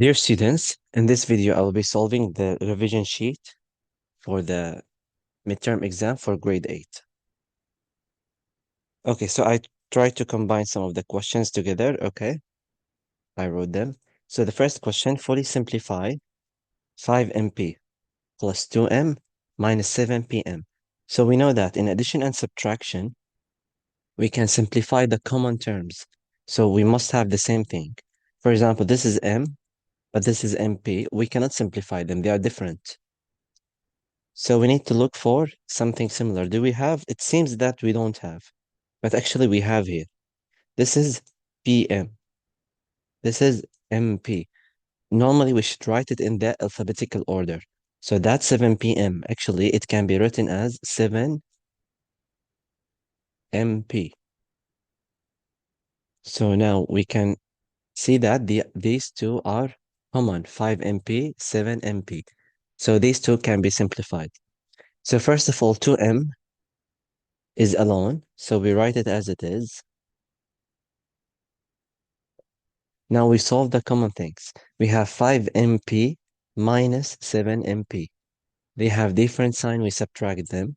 Dear students, in this video, I will be solving the revision sheet for the midterm exam for grade 8. Okay, so I tried to combine some of the questions together. Okay, I wrote them. So the first question, fully simplify 5mp plus 2m minus 7pm. So we know that in addition and subtraction, we can simplify the common terms. So we must have the same thing. For example, this is m, but this is mp. We cannot simplify them. They are different. So we need to look for something similar. Do we have? It seems that we don't have, but actually we have here. This is PM. This is MP. Normally we should write it in the alphabetical order. So that's 7 PM. Actually, it can be written as 7 MP. So now we can see that these two are common, 5 MP, 7 MP. So these two can be simplified. So first of all, 2M is alone, so we write it as it is. Now we solve the common things. We have 5mp minus 7mp. They have different sign, we subtract them.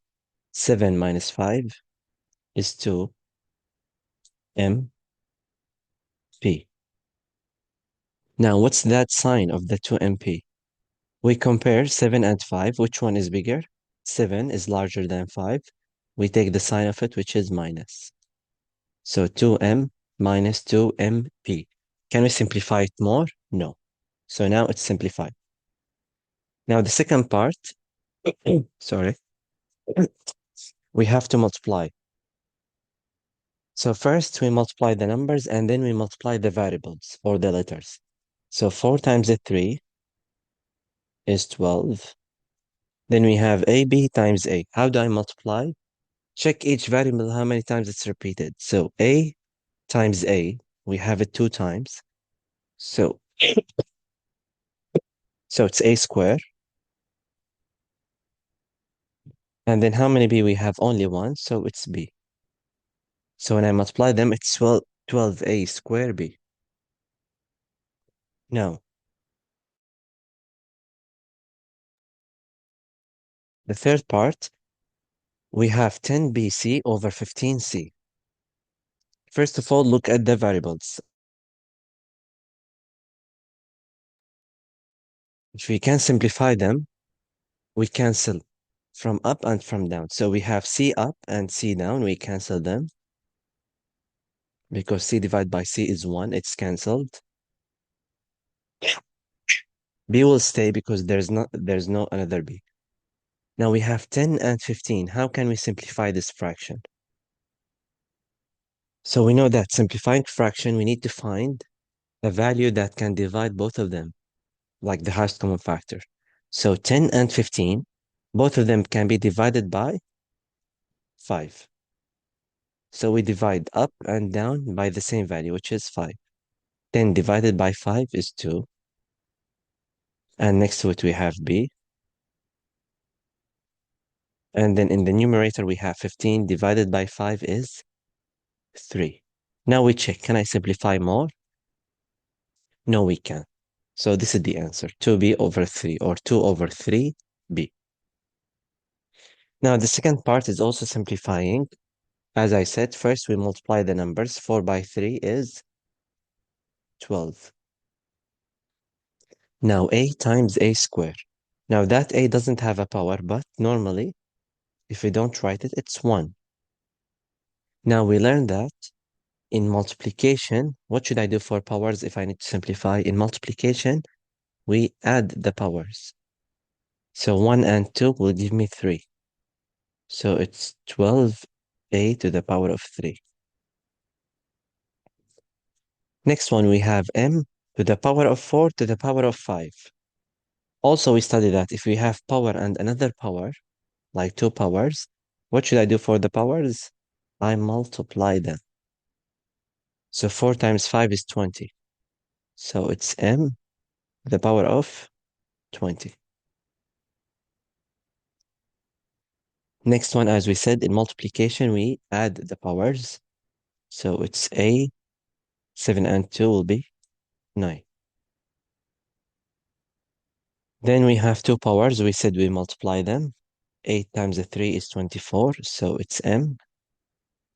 7 minus 5 is 2mp. Now what's that sign of the 2mp? We compare 7 and 5. Which one is bigger? 7 is larger than 5. We take the sign of it, which is minus. So 2m minus 2mp. Can we simplify it more? No. So now it's simplified. Now the second part, sorry, we have to multiply. So first we multiply the numbers and then we multiply the variables or the letters. So 4 times 3 is 12. Then we have AB times A. How do I multiply? Check each variable how many times it's repeated. So A times A, we have it 2 times. So, so it's A square. And then how many B? We have only one, so it's B. So when I multiply them, it's 12A square B. Now, the third part, we have 10BC over 15C. First of all, look at the variables. If we can simplify them, we cancel from up and from down. So we have C up and C down. We cancel them because C divided by C is 1. It's cancelled. B will stay because there's no another B. Now we have 10 and 15. How can we simplify this fraction? So we know that simplifying fraction, we need to find a value that can divide both of them, like the highest common factor. So 10 and 15, both of them can be divided by 5. So we divide up and down by the same value, which is 5. 10 divided by 5 is 2. And next to it we have B. And then in the numerator we have 15 divided by 5 is 3. Now we check, can I simplify more? No, we can't. So this is the answer, 2b over 3 or 2 over 3b. Now the second part is also simplifying. As I said, first we multiply the numbers. 4 by 3 is 12. Now a times a square. Now that a doesn't have a power, but normally, if we don't write it, it's 1. Now we learned that in multiplication, what should I do for powers if I need to simplify? In multiplication, we add the powers. So 1 and 2 will give me 3. So it's 12a to the power of 3. Next one, we have m to the power of 4 to the power of 5. Also, we studied that if we have power and another power, like 2 powers, what should I do for the powers? I multiply them. So 4 times 5 is 20. So it's m to the power of 20. Next one, as we said, in multiplication, we add the powers. So it's a, 7 and 2 will be 9. Then we have two powers. We said we multiply them. 8 times 3 is 24, so it's m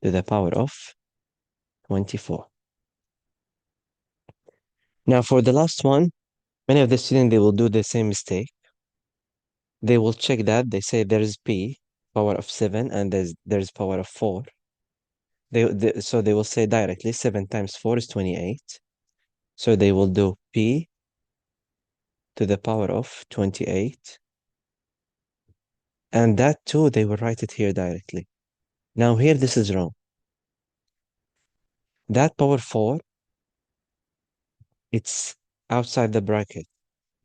to the power of 24. Now for the last one, many of the students, they will do the same mistake. They will check that. They say there is p, power of 7, and there's power of 4. So they will say directly 7 times 4 is 28. So they will do p to the power of 28. And that too, they will write it here directly. Now here, this is wrong. That power 4, it's outside the bracket.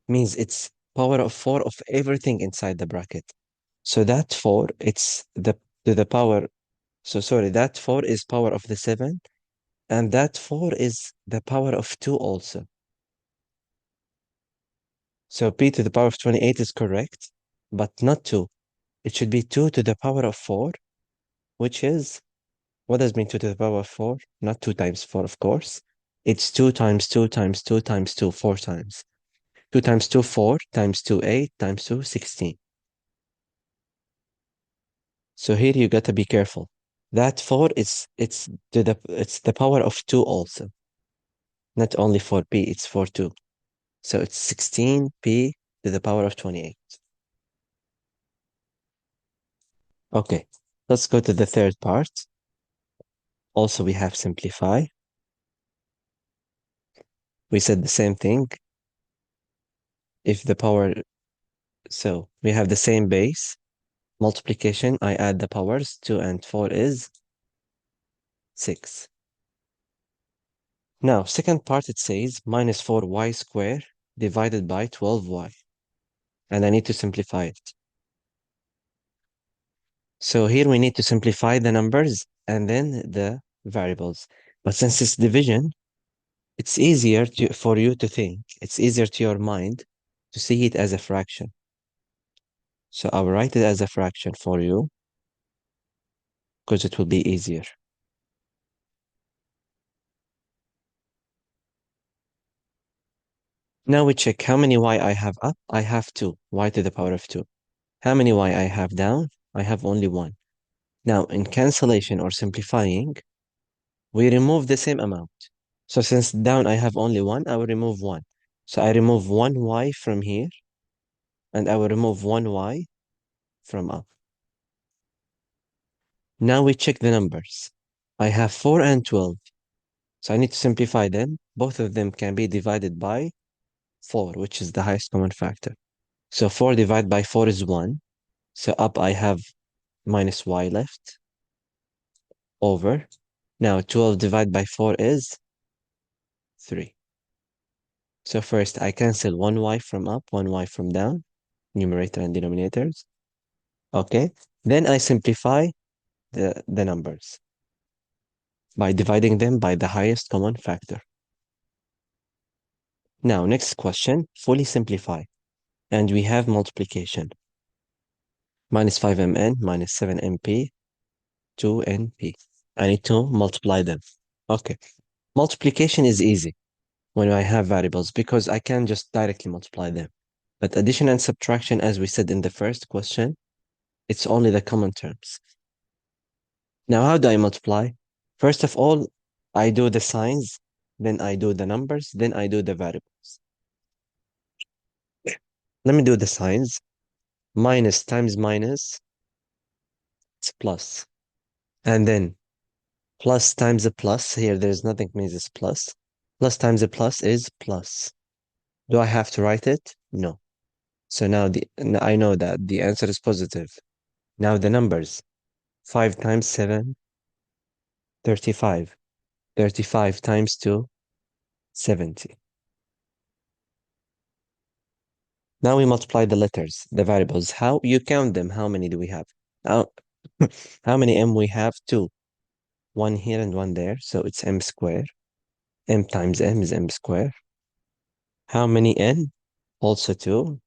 Means it's power of 4 of everything inside the bracket. So that 4, it's the to the power. So sorry, that 4 is power of the 7. And that 4 is the power of 2 also. So p to the power of 28 is correct, but not 2. It should be 2 to the power of 4, which is, what does mean 2 to the power of 4? Not 2 times 4, of course. It's 2 times 2 times 2 times 2, 4 times. 2 times 2, 4, times 2, 8, times 2, 16. So here you gotta be careful. That 4 is, it's the power of 2 also. Not only 4p, it's 4 2. So it's 16p to the power of 28. Okay, let's go to the third part. Also, we have simplify. We said the same thing. If the power, so we have the same base. Multiplication, I add the powers. 2 and 4 is 6. Now, second part, it says minus 4y squared divided by 12y. And I need to simplify it. So here we need to simplify the numbers and then the variables. But since it's division, it's easier for you to think. It's easier to your mind to see it as a fraction. So I'll write it as a fraction for you because it will be easier. Now we check how many y I have up. I have 2, y to the power of 2. How many y I have down? I have only 1. Now in cancellation or simplifying, we remove the same amount. So since down I have only 1, I will remove 1. So I remove 1 y from here, and I will remove 1 y from up. Now we check the numbers. I have 4 and 12. So I need to simplify them. Both of them can be divided by 4, which is the highest common factor. So 4 divided by 4 is 1. So up I have minus y left over. Now 12 divided by 4 is 3. So first I cancel 1y from up, 1y from down, numerator and denominators. Okay. Then I simplify the numbers by dividing them by the highest common factor. Now, next question, fully simplify. And we have multiplication. Minus 5mn minus 7mp, 2np. I need to multiply them. Okay. Multiplication is easy when I have variables because I can just directly multiply them. But addition and subtraction, as we said in the first question, it's only the common terms. Now, how do I multiply? First of all, I do the signs, then I do the numbers, then I do the variables. Let me do the signs. Minus times minus, it's plus. And then plus times a plus, here there's nothing means it's plus. Plus times a plus is plus. Do I have to write it? No. So now I know that the answer is positive. Now the numbers. 5 times 7, 35. 35 times 2, 70. Now we multiply the letters, the variables. How you count them? How many do we have? How, how many m we have? 2. 1 here and 1 there, so it's m squared. M times m is m squared. How many n? Also 2.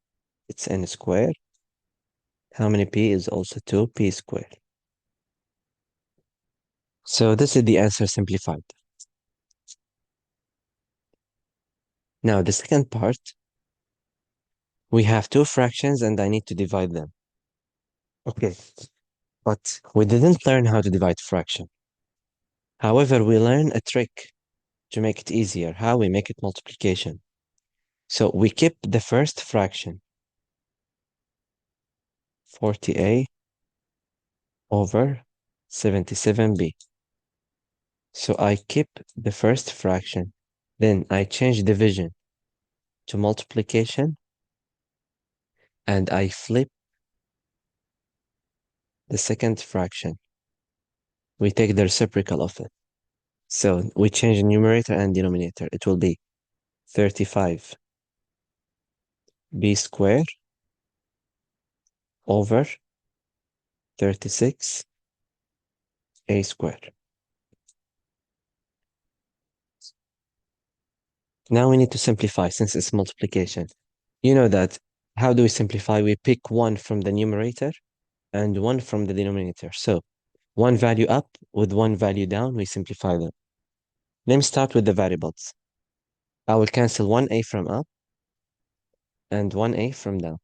It's n squared. How many p is also 2p squared. So this is the answer simplified. Now the second part, We have two fractions and I need to divide them. Okay, but we didn't learn how to divide fraction. However, we learn a trick to make it easier, how we make it multiplication. So we keep the first fraction, 40a over 77b. So I keep the first fraction, then I change division to multiplication, and I flip the second fraction. We take the reciprocal of it. So we change numerator and denominator. It will be 35b squared over 36a squared. Now we need to simplify since it's multiplication. You know that how do we simplify? We pick one from the numerator and one from the denominator. So one value up with one value down, we simplify them. Let me start with the variables. I will cancel 1a from up and 1a from down.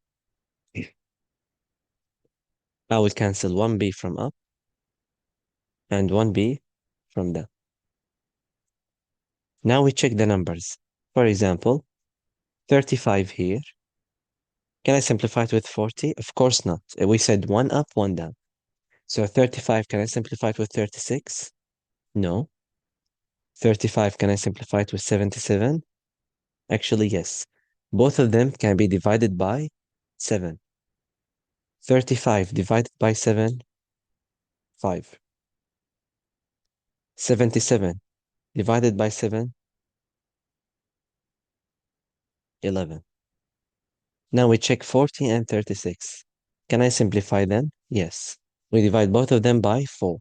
I will cancel 1b from up and 1b from down. Now we check the numbers. For example, 35 here. Can I simplify it with 40? Of course not. We said one up, one down. So 35, can I simplify it with 36? No. 35, can I simplify it with 77? Actually, yes. Both of them can be divided by 7. 35 divided by 7, 5. 77 divided by 7, 11. Now we check 40 and 36. Can I simplify them? Yes. We divide both of them by 4.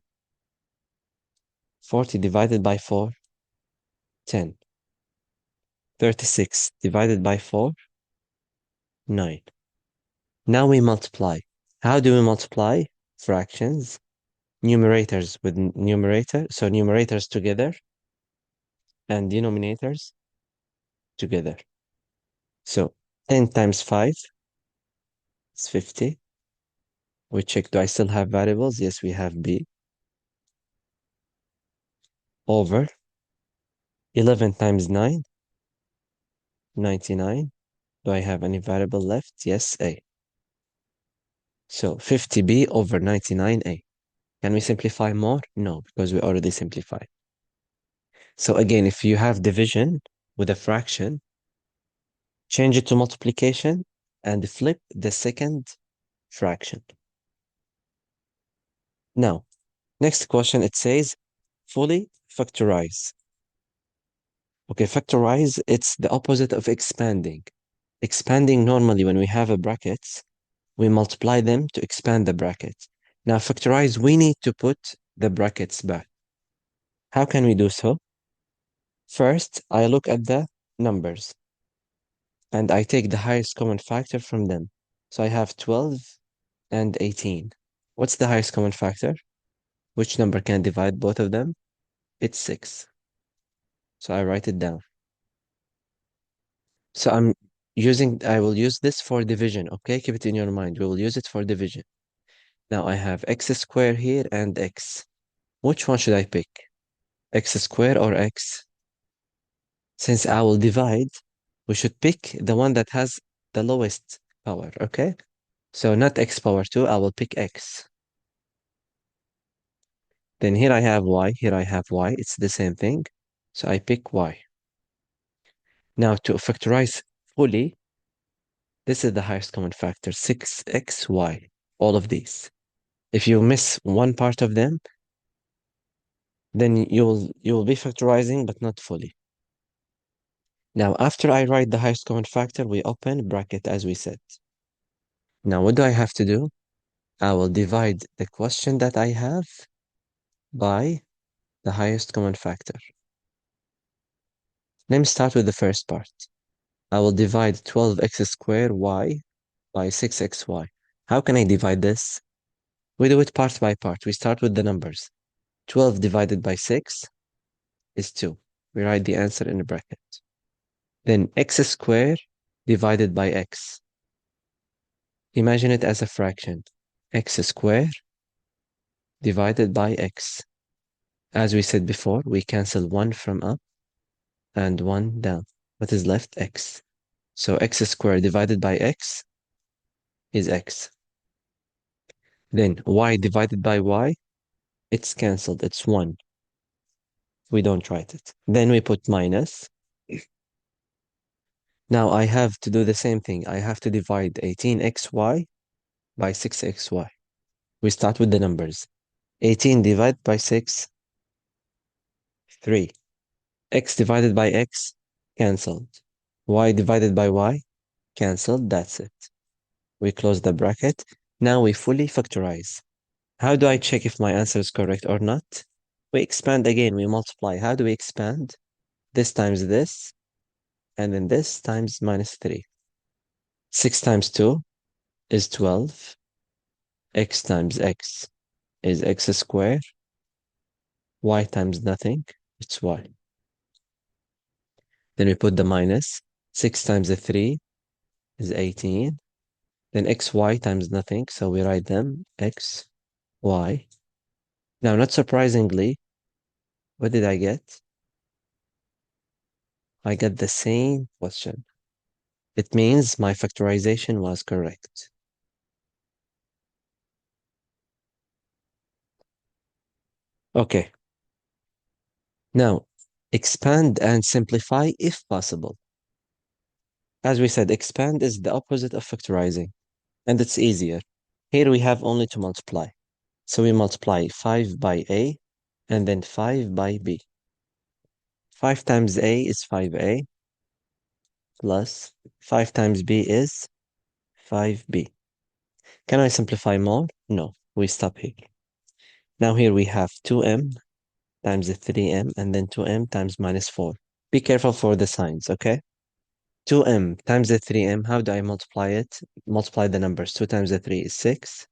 40 divided by 4, 10. 36 divided by 4, 9. Now we multiply. How do we multiply? Fractions. Numerators with numerator. So numerators together and denominators together. So 10 times 5 is 50. We check, do I still have variables? Yes, we have b. Over 11 times 9, 99. Do I have any variable left? Yes, a. So 50b over 99a. Can we simplify more? No, because we already simplified. So again, if you have division with a fraction, change it to multiplication and flip the second fraction. Now, next question, it says fully factorize. Okay, factorize, it's the opposite of expanding. Expanding, normally when we have a brackets, we multiply them to expand the bracket. Now factorize, we need to put the brackets back. How can we do so? First, I look at the numbers and I take the highest common factor from them. So I have 12 and 18. What's the highest common factor? Which number can divide both of them? It's 6. So I write it down. So I will use this for division, okay? Keep it in your mind. We will use it for division. Now I have x squared here and x. Which one should I pick? X squared or x? Since I will divide, we should pick the one that has the lowest power, okay? So not x power 2, I will pick x. Then here I have y, here I have y. It's the same thing. So I pick y. Now to factorize fully, this is the highest common factor, 6xy, all of these. If you miss one part of them, then you will be factorizing, but not fully. Now, after I write the highest common factor, we open bracket as we said. Now, what do I have to do? I will divide the question that I have by the highest common factor. Let me start with the first part. I will divide 12x squared y by 6xy. How can I divide this? We do it part by part. We start with the numbers. 12 divided by 6 is 2. We write the answer in a bracket. Then x squared divided by x. Imagine it as a fraction. X squared divided by x. As we said before, we cancel 1 from up and 1 down. What is left? X. So x squared divided by x is x. Then y divided by y, it's cancelled. It's 1. We don't write it. Then we put minus. Now I have to do the same thing. I have to divide 18xy by 6xy. We start with the numbers. 18 divided by 6, 3. X divided by x, cancelled. Y divided by y, cancelled. That's it. We close the bracket. Now we fully factorize. How do I check if my answer is correct or not? We expand again, we multiply. How do we expand? This times this, and then this times minus 3. 6 times 2 is 12. X times x is x squared. Y times nothing, it's y. Then we put the minus. 6 times the 3 is 18. Then xy times nothing, so we write them x, y. Now, not surprisingly, what did I get? I get the same question. It means my factorization was correct. Okay. Now, expand and simplify if possible. As we said, expand is the opposite of factorizing, and it's easier. Here we have only to multiply. So we multiply 5 by a, and then 5 by b. 5 times a is 5a, plus 5 times b is 5b. Can I simplify more? No, we stop here. Now here we have 2m times 3m, and then 2m times minus 4. Be careful for the signs, okay? 2m times the 3m, how do I multiply it? Multiply the numbers. 2 times the 3 is 6.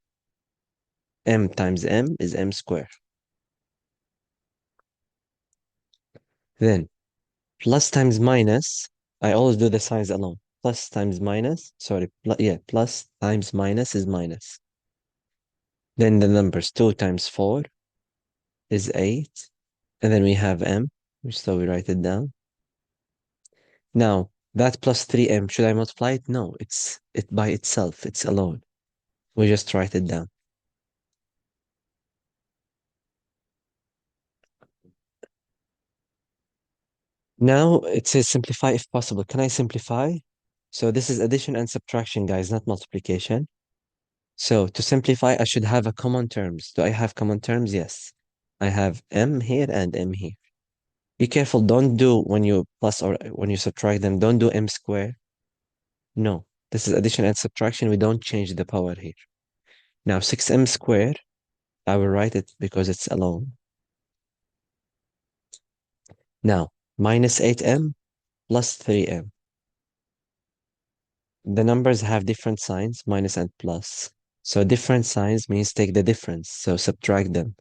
M times m is m squared. Then plus times minus, I always do the signs alone. Plus times minus, sorry, plus times minus is minus. Then the numbers 2 times 4 is 8. And then we have m, so we write it down. Now, that plus 3m, should I multiply it? No, it's it by itself, it's alone. We just write it down. Now it says simplify if possible. Can I simplify? So this is addition and subtraction, guys, not multiplication. So to simplify, I should have a common terms. Do I have common terms? Yes. I have m here and m here. Be careful, don't do when you plus or when you subtract them, don't do m square. No, this is addition and subtraction. We don't change the power here. Now 6m squared, I will write it because it's alone. Now minus 8m plus 3m. The numbers have different signs, minus and plus. So different signs means take the difference, so subtract them.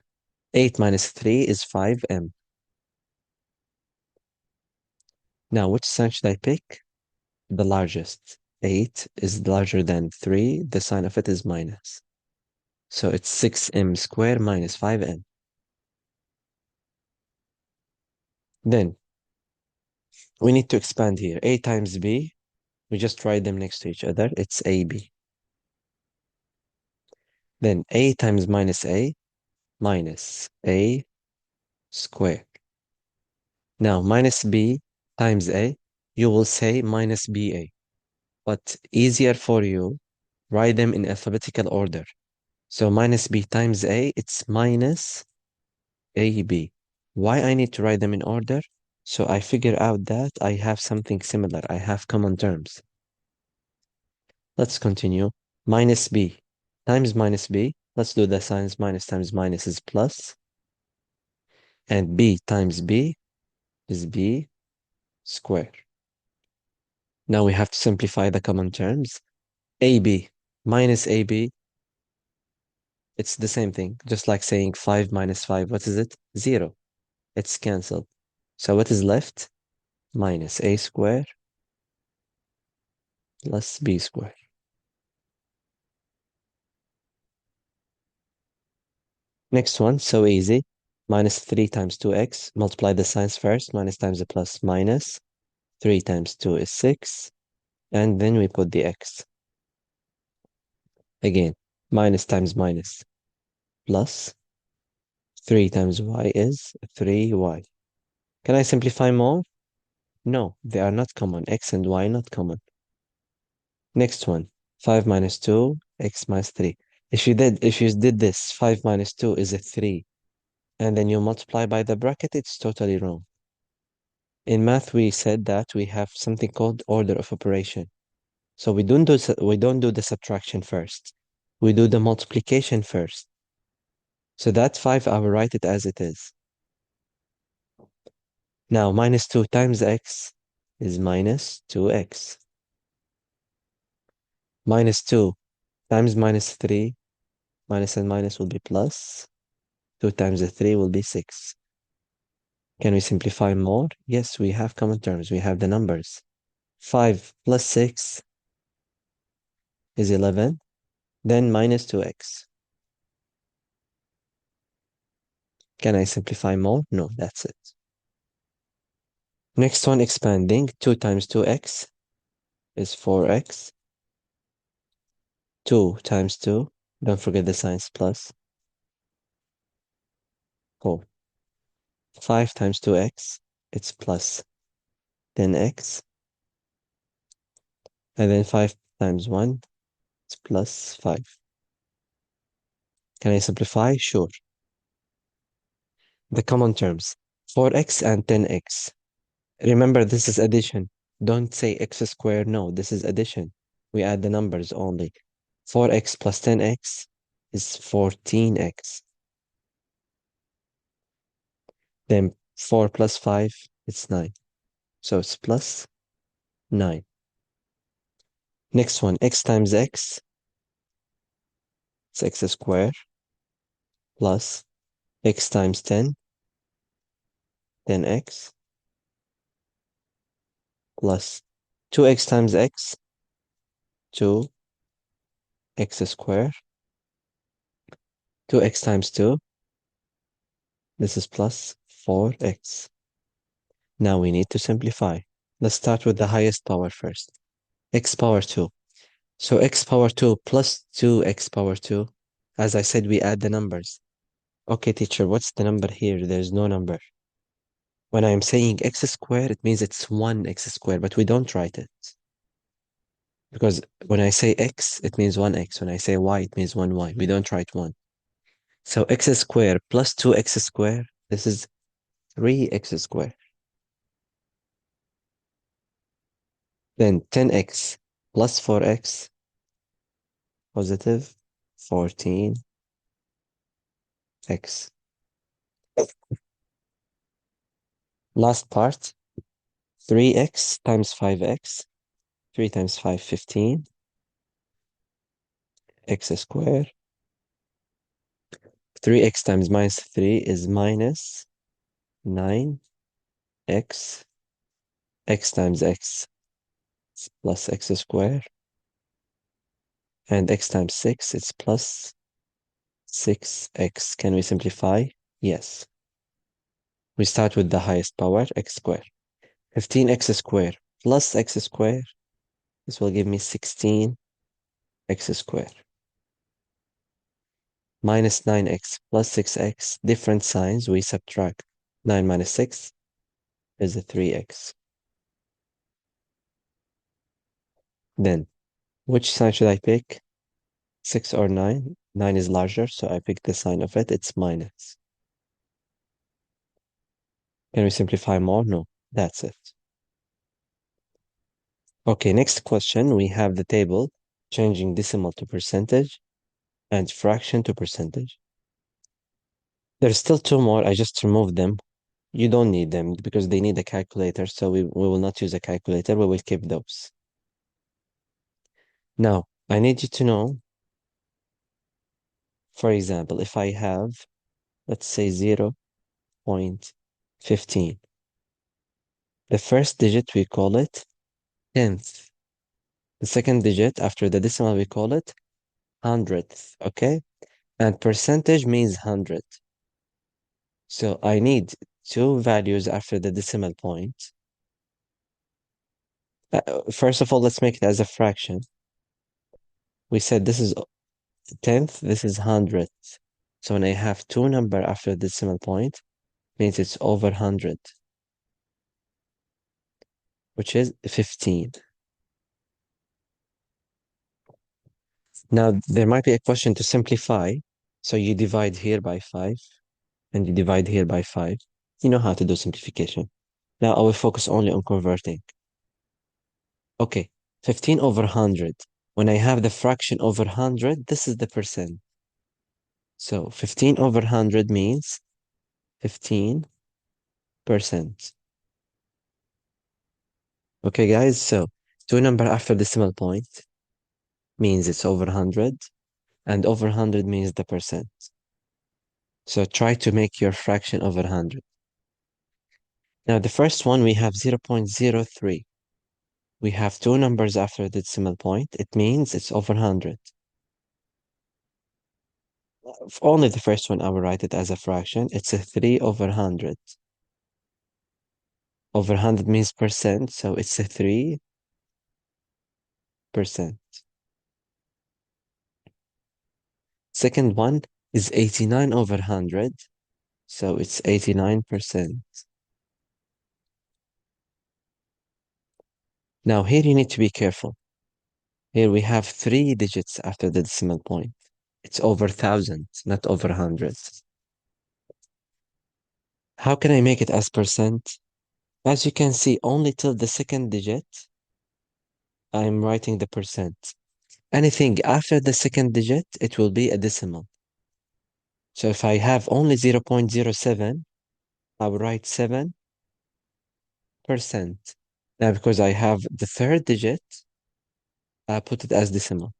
8 minus 3 is 5m. Now, which sign should I pick? The largest. 8 is larger than 3, the sign of it is minus. So it's 6m squared minus 5m. Then, we need to expand here. A times b, we just write them next to each other, it's ab. Then a times minus a, minus a squared. Now, minus b times a, you will say minus ba. But easier for you, write them in alphabetical order. So minus b times a, it's minus ab. Why I need to write them in order? So I figure out that I have something similar. I have common terms. Let's continue. Minus b times minus b. Let's do the signs. Minus times minus is plus. And b times b is b squared. Now we have to simplify the common terms. AB minus AB, it's the same thing. Just like saying 5 minus 5, what is it? 0. It's cancelled. So what is left? Minus A squared plus B squared. Next one, so easy. Minus 3 times 2x. Multiply the signs first. Minus times a plus minus. 3 times 2 is 6. And then we put the x. Again, minus times minus plus 3 times y is 3y. Can I simplify more? No, they are not common. X and y not common. Next one, 5 minus 2, x minus 3. If you did this, 5 minus 2 is a 3, and then you multiply by the bracket, it's totally wrong. In math, we said that we have something called order of operation. So we don't do the subtraction first. We do the multiplication first. So that 5, I will write it as it is. Now, minus 2 times x is minus 2x. Minus 2 times minus 3, minus and minus will be plus. 2 times the 3 will be 6. Can we simplify more? Yes, we have common terms. We have the numbers. 5 plus 6 is 11. Then minus 2x. Can I simplify more? No, that's it. Next one, expanding. 2 times 2x is 4x. 2 times 2, don't forget the signs plus. 4. 5 times 2x, it's plus 10x. And then 5 times 1, it's plus 5. Can I simplify? Sure. The common terms, 4x and 10x. Remember, this is addition. Don't say x squared. No, this is addition. We add the numbers only. 4x plus 10x is 14x. Then 4 plus 5, it's 9. So it's plus 9. Next one, x times x, it's x squared, plus x times 10, 10x, plus 2x times x, 2x squared, 2x times 2, this is plus 4x. Now we need to simplify. Let's start with the highest power first. X power 2. So x power 2 plus 2x power 2. As I said, we add the numbers. Okay, teacher, what's the number here? There's no number. When I am saying x squared, it means it's 1x squared, but we don't write it. Because when I say x, it means 1x. When I say y, it means 1y. We don't write 1. So x squared plus 2x squared, this is 3x squared. Then 10x plus 4x, positive 14x. Last part, 3x times 5x. 3 times 5, 15. X squared. 3x times minus 3 is minus 9x. X times x is plus x squared. And x times 6 is plus 6x. Can we simplify? Yes. We start with the highest power, x squared. 15x squared plus x squared. This will give me 16x squared. Minus 9x plus 6x, different signs, we subtract. 9 minus 6 is a 3x. Then, which sign should I pick? 6 or 9? 9 is larger, so I pick the sign of it. It's minus. Can we simplify more? No, that's it. Okay, next question. We have the table changing decimal to percentage and fraction to percentage. There's still two more. I just removed them. You don't need them because they need a calculator, so we will not use a calculator. We will keep those. Now, I need you to know, for example, if I have, let's say 0.15, the first digit we call it tenth. The second digit after the decimal we call it hundredth, okay? And percentage means 100. So I need two values after the decimal point. First of all, let's make it as a fraction. We said this is tenth, this is hundredth. So when I have two number after the decimal point, means it's over 100, which is 15. Now, there might be a question to simplify. So you divide here by 5, and you divide here by 5. You know how to do simplification. Now I will focus only on converting. Okay, 15 over 100. When I have the fraction over 100, this is the percent. So 15 over 100 means 15%. Okay, guys, so two number after decimal point means it's over 100, and over 100 means the percent. So try to make your fraction over 100. Now, the first one, we have 0.03. We have two numbers after the decimal point. It means it's over 100. If only the first one, I will write it as a fraction. It's a 3 over 100. Over 100 means percent, so it's a 3%. Second one is 89 over 100, so it's 89%. Now, here you need to be careful. Here we have three digits after the decimal point. It's over 1,000, not over 100. How can I make it as percent? As you can see, only till the second digit, I'm writing the percent. Anything after the second digit, it will be a decimal. So if I have only 0.07, I will write 7%. Now, because I have the third digit, I put it as decimal.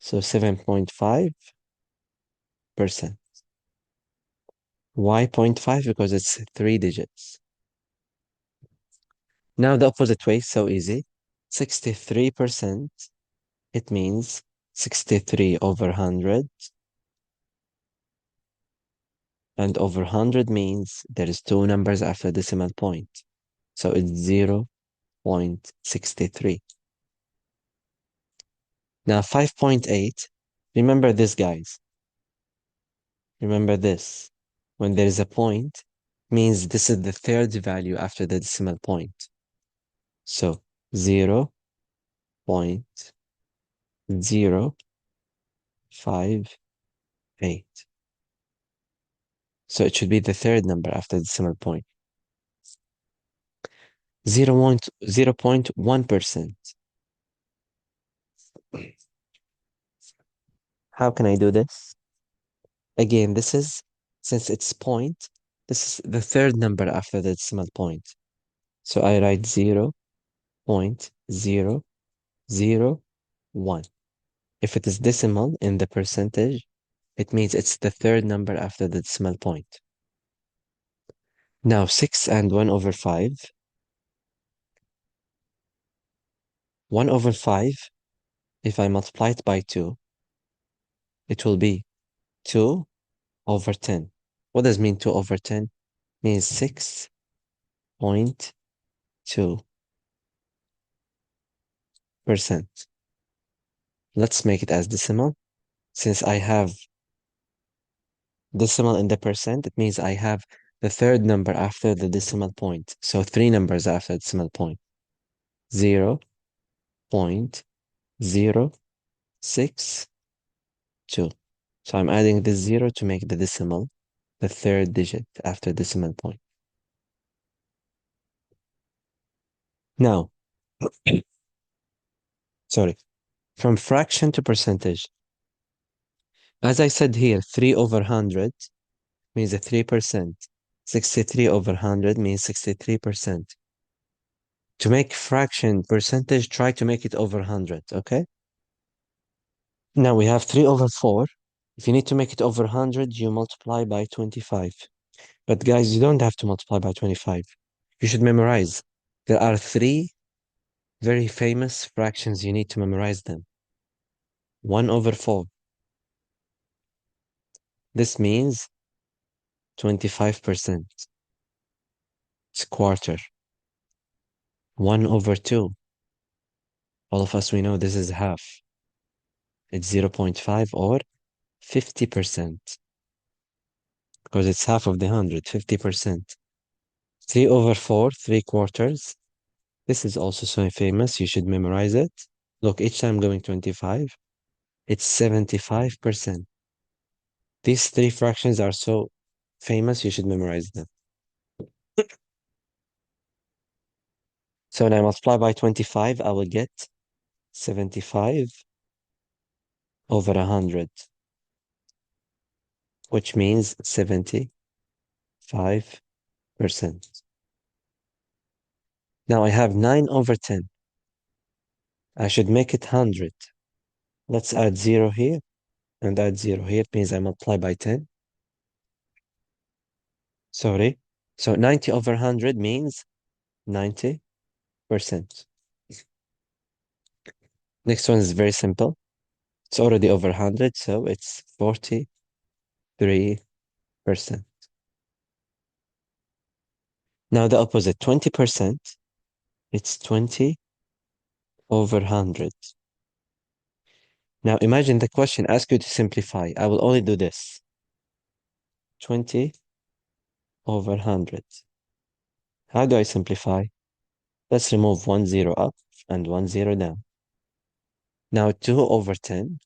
So 7.5%. Why 0.5? Because it's three digits. Now the opposite way, so easy. 63%, it means 63 over 100. And over 100 means there is two numbers after decimal point. So it's 0.63. Now 5.8, remember this, guys. Remember this. When there is a point, means this is the third value after the decimal point. So 0.058. So it should be the third number after the decimal point. 0.1%. How can I do this? Again, this is, since it's point, this is the third number after the decimal point. So I write 0.0001. If it is decimal in the percentage, it means it's the third number after the decimal point. Now 6 and 1 over 5. 1 over 5, if I multiply it by 2, it will be 2 over 10. What does mean 2 over 10? Means 6.2%. Let's make it as decimal. Since I have decimal in the percent, it means I have the third number after the decimal point. So three numbers after the decimal point. 0.062. So I'm adding the 0 to make the decimal, the third digit after decimal point. Now, sorry, from fraction to percentage. As I said here, 3 over 100 means a 3%. 63 over 100 means 63%. To make fraction percentage, try to make it over 100, okay? Now we have 3 over 4. If you need to make it over 100, you multiply by 25. But guys, you don't have to multiply by 25. You should memorize. There are three very famous fractions. You need to memorize them. 1 over 4, This means 25%. It's quarter. 1 over 2. All of us, we know this is half. It's 0.5 or 50%. Because it's half of the 100, 50%. 3 over 4, 3 quarters. This is also so famous, you should memorize it. Look, each time going 25, it's 75%. These three fractions are so famous, you should memorize them. So when I multiply by 25, I will get 75 over 100, which means 75%. Now I have 9 over 10. I should make it 100. Let's add 0 here and add 0 here. It means I multiply by 10. Sorry. So 90 over 100 means 90%. Next one is very simple. It's already over 100, so it's 43%. Now the opposite, 20%, it's 20 over 100. Now imagine the question asks you to simplify. I will only do this. 20 over 100. How do I simplify? Let's remove 1 0 up and 1 0 down. Now 2 over 10,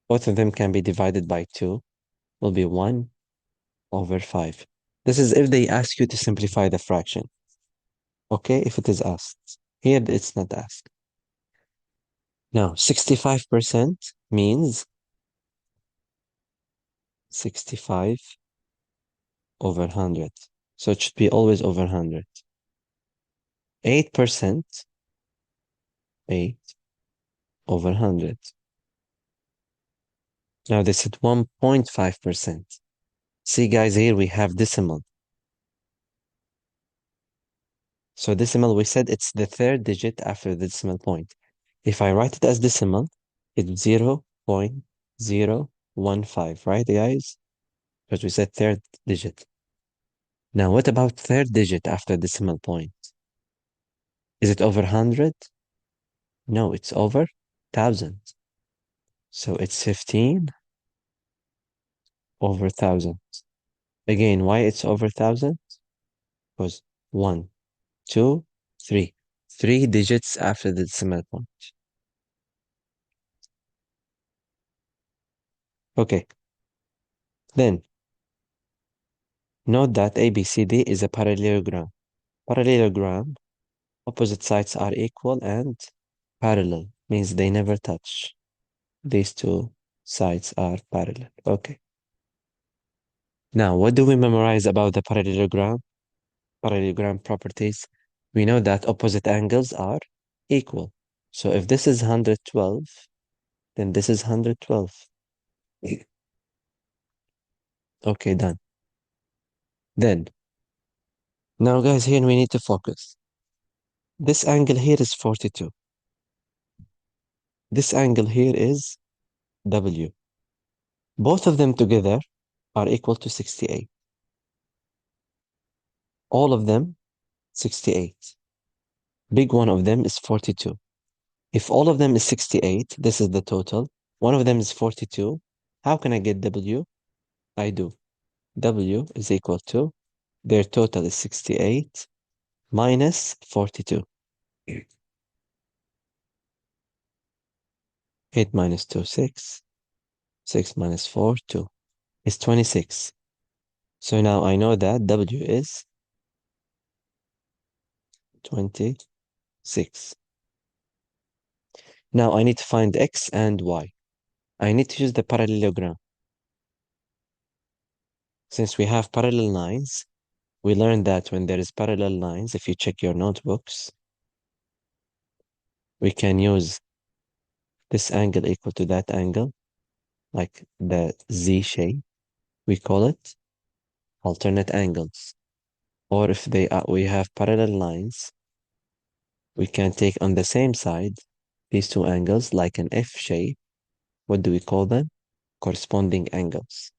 both of them can be divided by 2, will be 1 over 5. This is if they ask you to simplify the fraction. Okay, if it is asked. Here it's not asked. Now 65% means 65 over 100. So it should be always over 100. 8%, 8 over 100. Now this is 1.5%. See guys, here we have decimal. So decimal, we said it's the third digit after the decimal point. If I write it as decimal, it's 0.015, right guys? Because we said third digit. Now what about third digit after decimal point? Is it over 100? No, it's over 1,000. So it's 15 over 1,000. Again, why it's over 1,000? Because 1, 2, 3. 3 digits after the decimal point. Okay. Then, note that ABCD is a parallelogram. Parallelogram, opposite sides are equal and parallel, means they never touch. These two sides are parallel. Okay. Now, what do we memorize about the parallelogram? Parallelogram properties. We know that opposite angles are equal. So if this is 112, then this is 112. Okay, done. Then, now guys, here we need to focus. This angle here is 42. This angle here is W. Both of them together are equal to 68. All of them, 68. Big one of them is 42. If all of them is 68, this is the total. One of them is 42. How can I get W? I do. W is equal to, their total is 68 minus 42. 8 minus 2, 6. 6 minus 4, 2. It's 26. So now I know that W is 26. Now I need to find X and Y. I need to use the parallelogram. Since we have parallel lines, we learned that when there is parallel lines, if you check your notebooks, we can use this angle equal to that angle, like the Z shape. We call it alternate angles. Or if we have parallel lines, we can take on the same side these two angles like an F shape. What do we call them? Corresponding angles.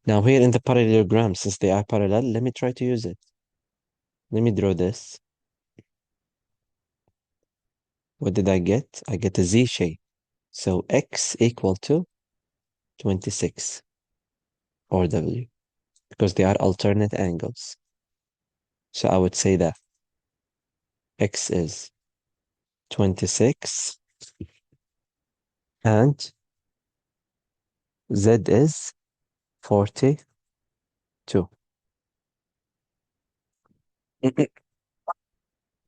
Now here in the parallelogram, since they are parallel, let me try to use it. Let me draw this. What did I get? I get a Z shape. So X equal to 26 or W because they are alternate angles. So I would say that X is 26 and Z is 42.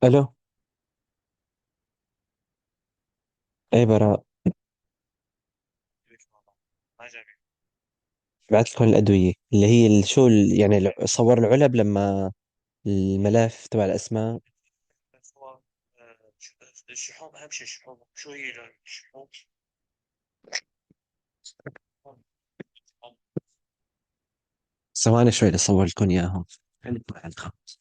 الو. ايه براء. بعت لكم الأدوية اللي هي يعني صور العلب لما الملف تبع الأسماء. الشحوم أهم شيء. الشحوم شو هي الشحوم؟ ثواني شوي لصور لكم إياهم. عندكم على الخط.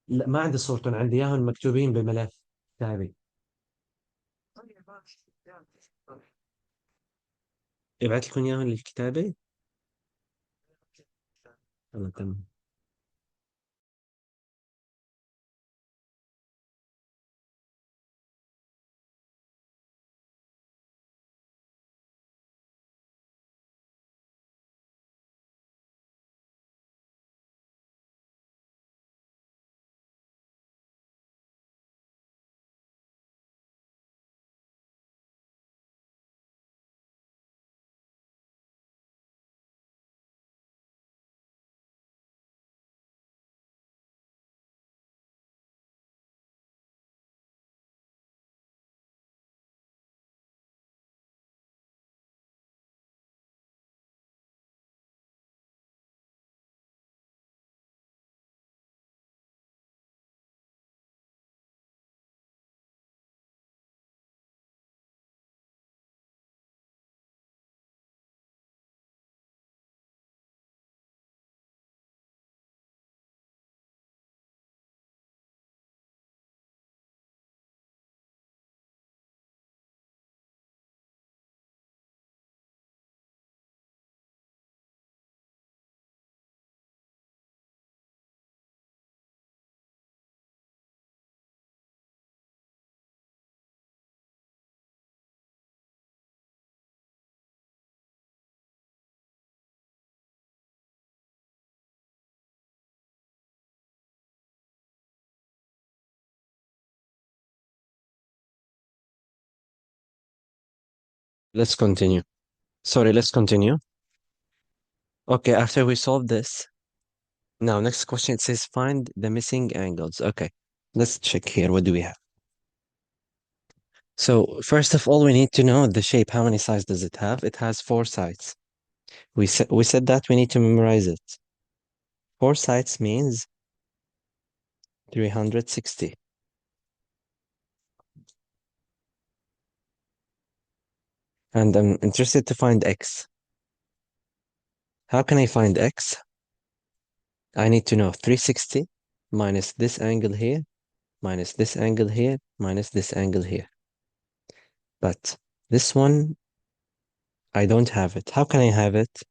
لا ما عندي صورتهم، عندي إياهم مكتوبين بملف كتابي. ابعت لكم إياهم الكتابة. يلا تمام. Let's continue. Sorry, let's continue. Okay, after we solve this, now next question, it says find the missing angles. Okay, let's check here. What do we have? So first of all, we need to know the shape. How many sides does it have? It has 4 sides. We said that we need to memorize it. 4 sides means 360. And I'm interested to find x. How can I find x? I need to know 360 minus this angle here, minus this angle here, minus this angle here. But this one, I don't have it. How can I have it?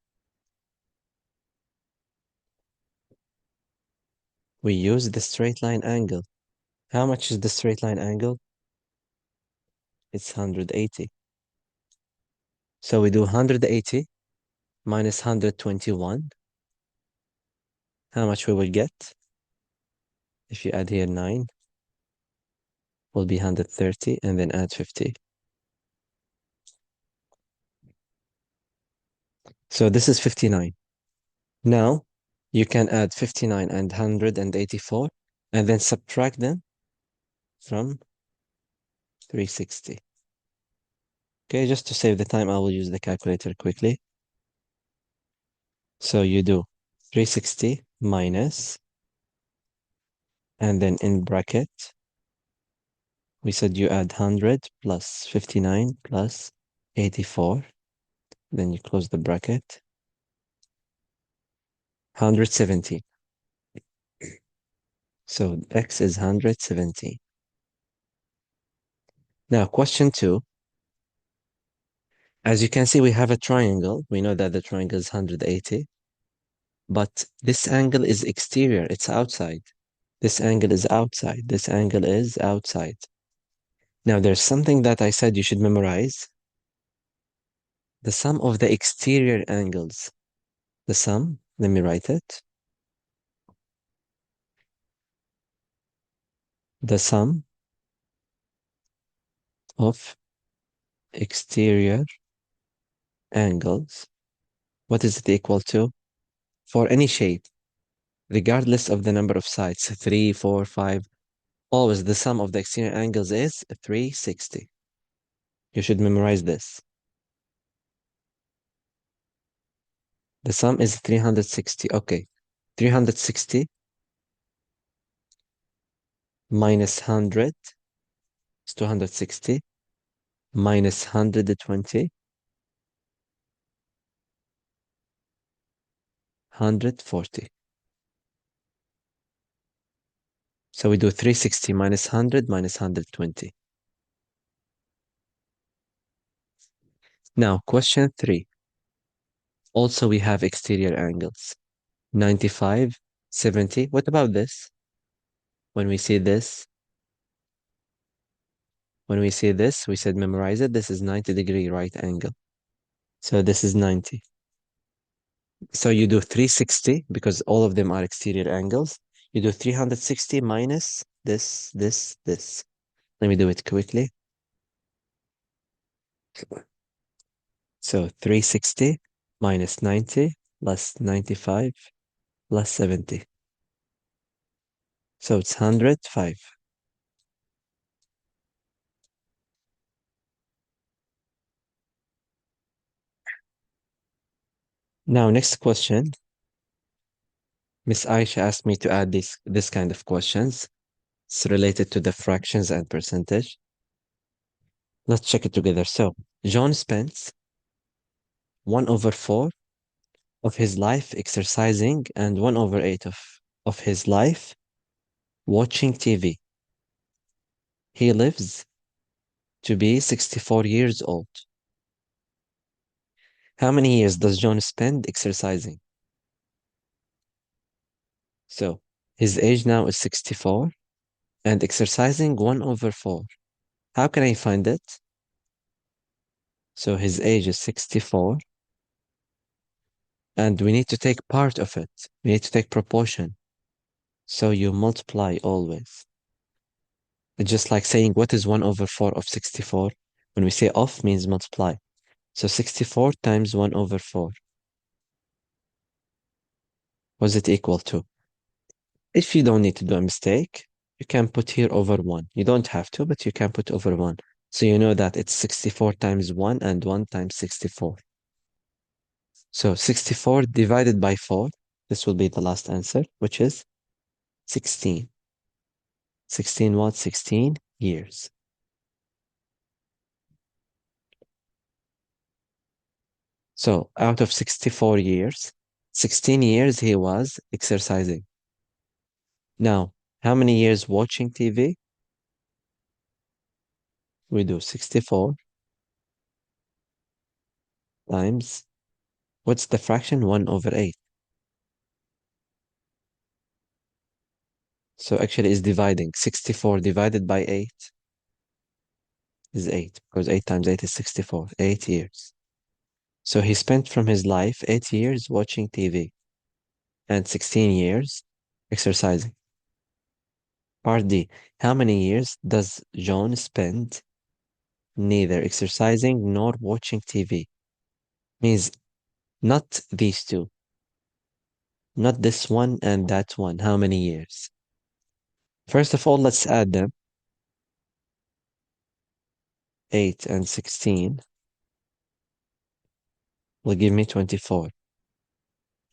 We use the straight line angle. How much is the straight line angle? It's 180. So we do 180 minus 121. How much we will get? If you add here 9, will be 130 and then add 50. So this is 59. Now you can add 59 and 184 and then subtract them from 360. Okay, just to save the time, I will use the calculator quickly. So you do 360 minus, and then in bracket, we said you add 100 plus 59 plus 84. Then you close the bracket. 170. So x is 170. Now, question 2. As you can see, we have a triangle. We know that the triangle is 180, but this angle is exterior. It's outside. This angle is outside. This angle is outside. Now, there's something that I said you should memorize. The sum of the exterior angles. The sum, let me write it. The sum of exterior angles. What is it equal to? For any shape, regardless of the number of sides, 3, 4, 5, always the sum of the exterior angles is 360. You should memorize this. The sum is 360. Okay. 360 minus 100 is 260 minus 120, 140. So we do 360 minus 100 minus 120. Now, question 3. Also, we have exterior angles. 95, 70. What about this? When we see this, we said memorize it. This is 90-degree right angle. So this is 90. So you do 360 because all of them are exterior angles. You do 360 minus this, this, this. Let me do it quickly. So 360 minus 90 plus 95 plus 70. So it's 105. Now, next question. Miss Aisha asked me to add this kind of questions. It's related to the fractions and percentage. Let's check it together. So, John spends 1/4 of his life exercising and 1/8 of his life watching TV. He lives to be 64 years old. How many years does John spend exercising? So, his age now is 64 and exercising 1/4. How can I find it? So, his age is 64 and we need to take part of it. We need to take proportion. So you multiply always. It's just like saying what is 1/4 of 64? When we say of means multiply. So 64 times 1/4. What's it equal to? If you don't need to do a mistake, you can put here over 1. You don't have to, but you can put over 1. So you know that it's 64 times 1 and 1 times 64. So 64 divided by 4, this will be the last answer, which is 16. 16 what? 16 years. So out of 64 years, 16 years he was exercising. Now, how many years watching TV? We do 64 times, what's the fraction? 1/8. So actually it's dividing. 64 divided by 8 is 8, because 8 times 8 is 64, 8 years. So he spent from his life 8 years watching TV and 16 years exercising. Part D, how many years does John spend neither exercising nor watching TV? Means not these two, not this one and that one. How many years? First of all, let's add them. 8 and 16 will give me 24.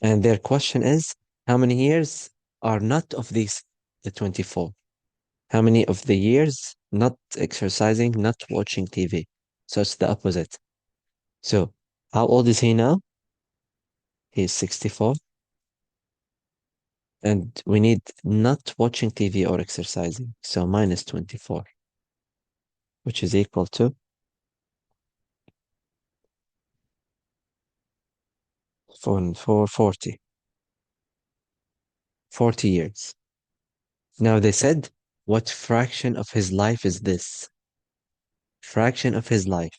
And their question is, how many years are not of these, the 24? How many of the years not exercising, not watching TV? So it's the opposite. So how old is he now? He's 64. And we need not watching TV or exercising. So minus 24, which is equal to for 40. 40 years. Now they said, what fraction of his life is this? Fraction of his life.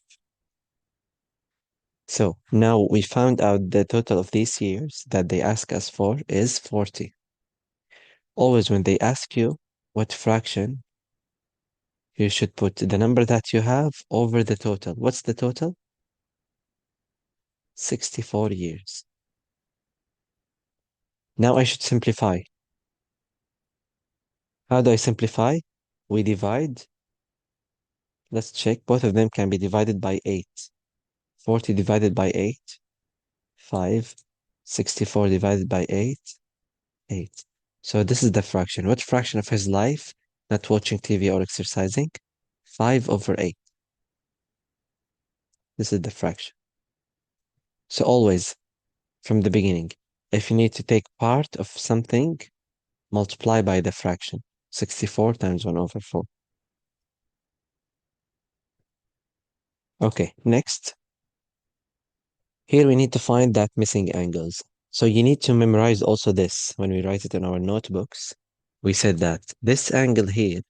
So now we found out the total of these years that they ask us for is 40. Always when they ask you what fraction, you should put the number that you have over the total. What's the total? 64 years. Now I should simplify. How do I simplify? We divide. Let's check. Both of them can be divided by 8. 40 divided by 8, 5. 64 divided by 8, 8. So this is the fraction. What fraction of his life? Not watching TV or exercising? 5 over 8. This is the fraction. So always, from the beginning, if you need to take part of something, multiply by the fraction. 64 times 1 over 4. Okay, next. Here we need to find that missing angles. So you need to memorize also this when we write it in our notebooks. We said that this angle here,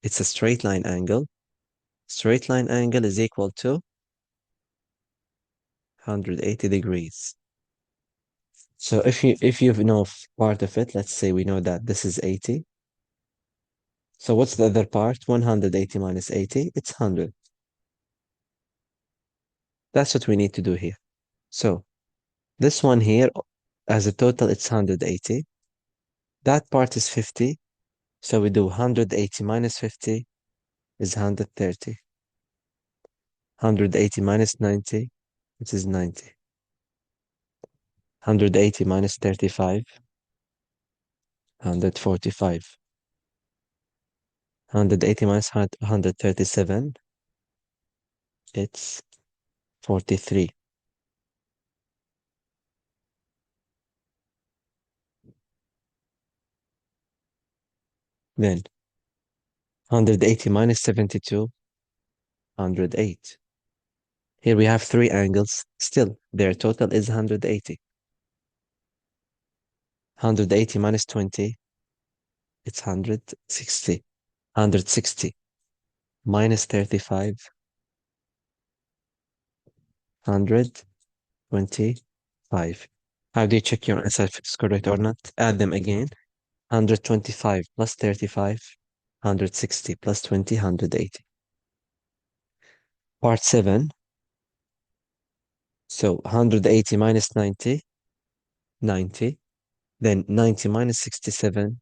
it's a straight line angle. Straight line angle is equal to 180 degrees. So if you know part of it, let's say we know that this is 80. So what's the other part? 180 minus 80, it's 100. That's what we need to do here. So this one here, as a total, it's 180. That part is 50. So we do 180 minus 50 is 130. 180 minus 90, it is 90. 180 minus 35, 145. 180 minus 137, it's 43. Then 180 minus 72, 108. Here we have three angles. Still, their total is 180. 180 minus 20, it's 160. 160 minus 35, 125. How do you check your answer if it's correct or not? Add them again. 125 plus 35, 160 plus 20, 180. Part 7. So 180 minus 90, 90. Then 90 minus 67,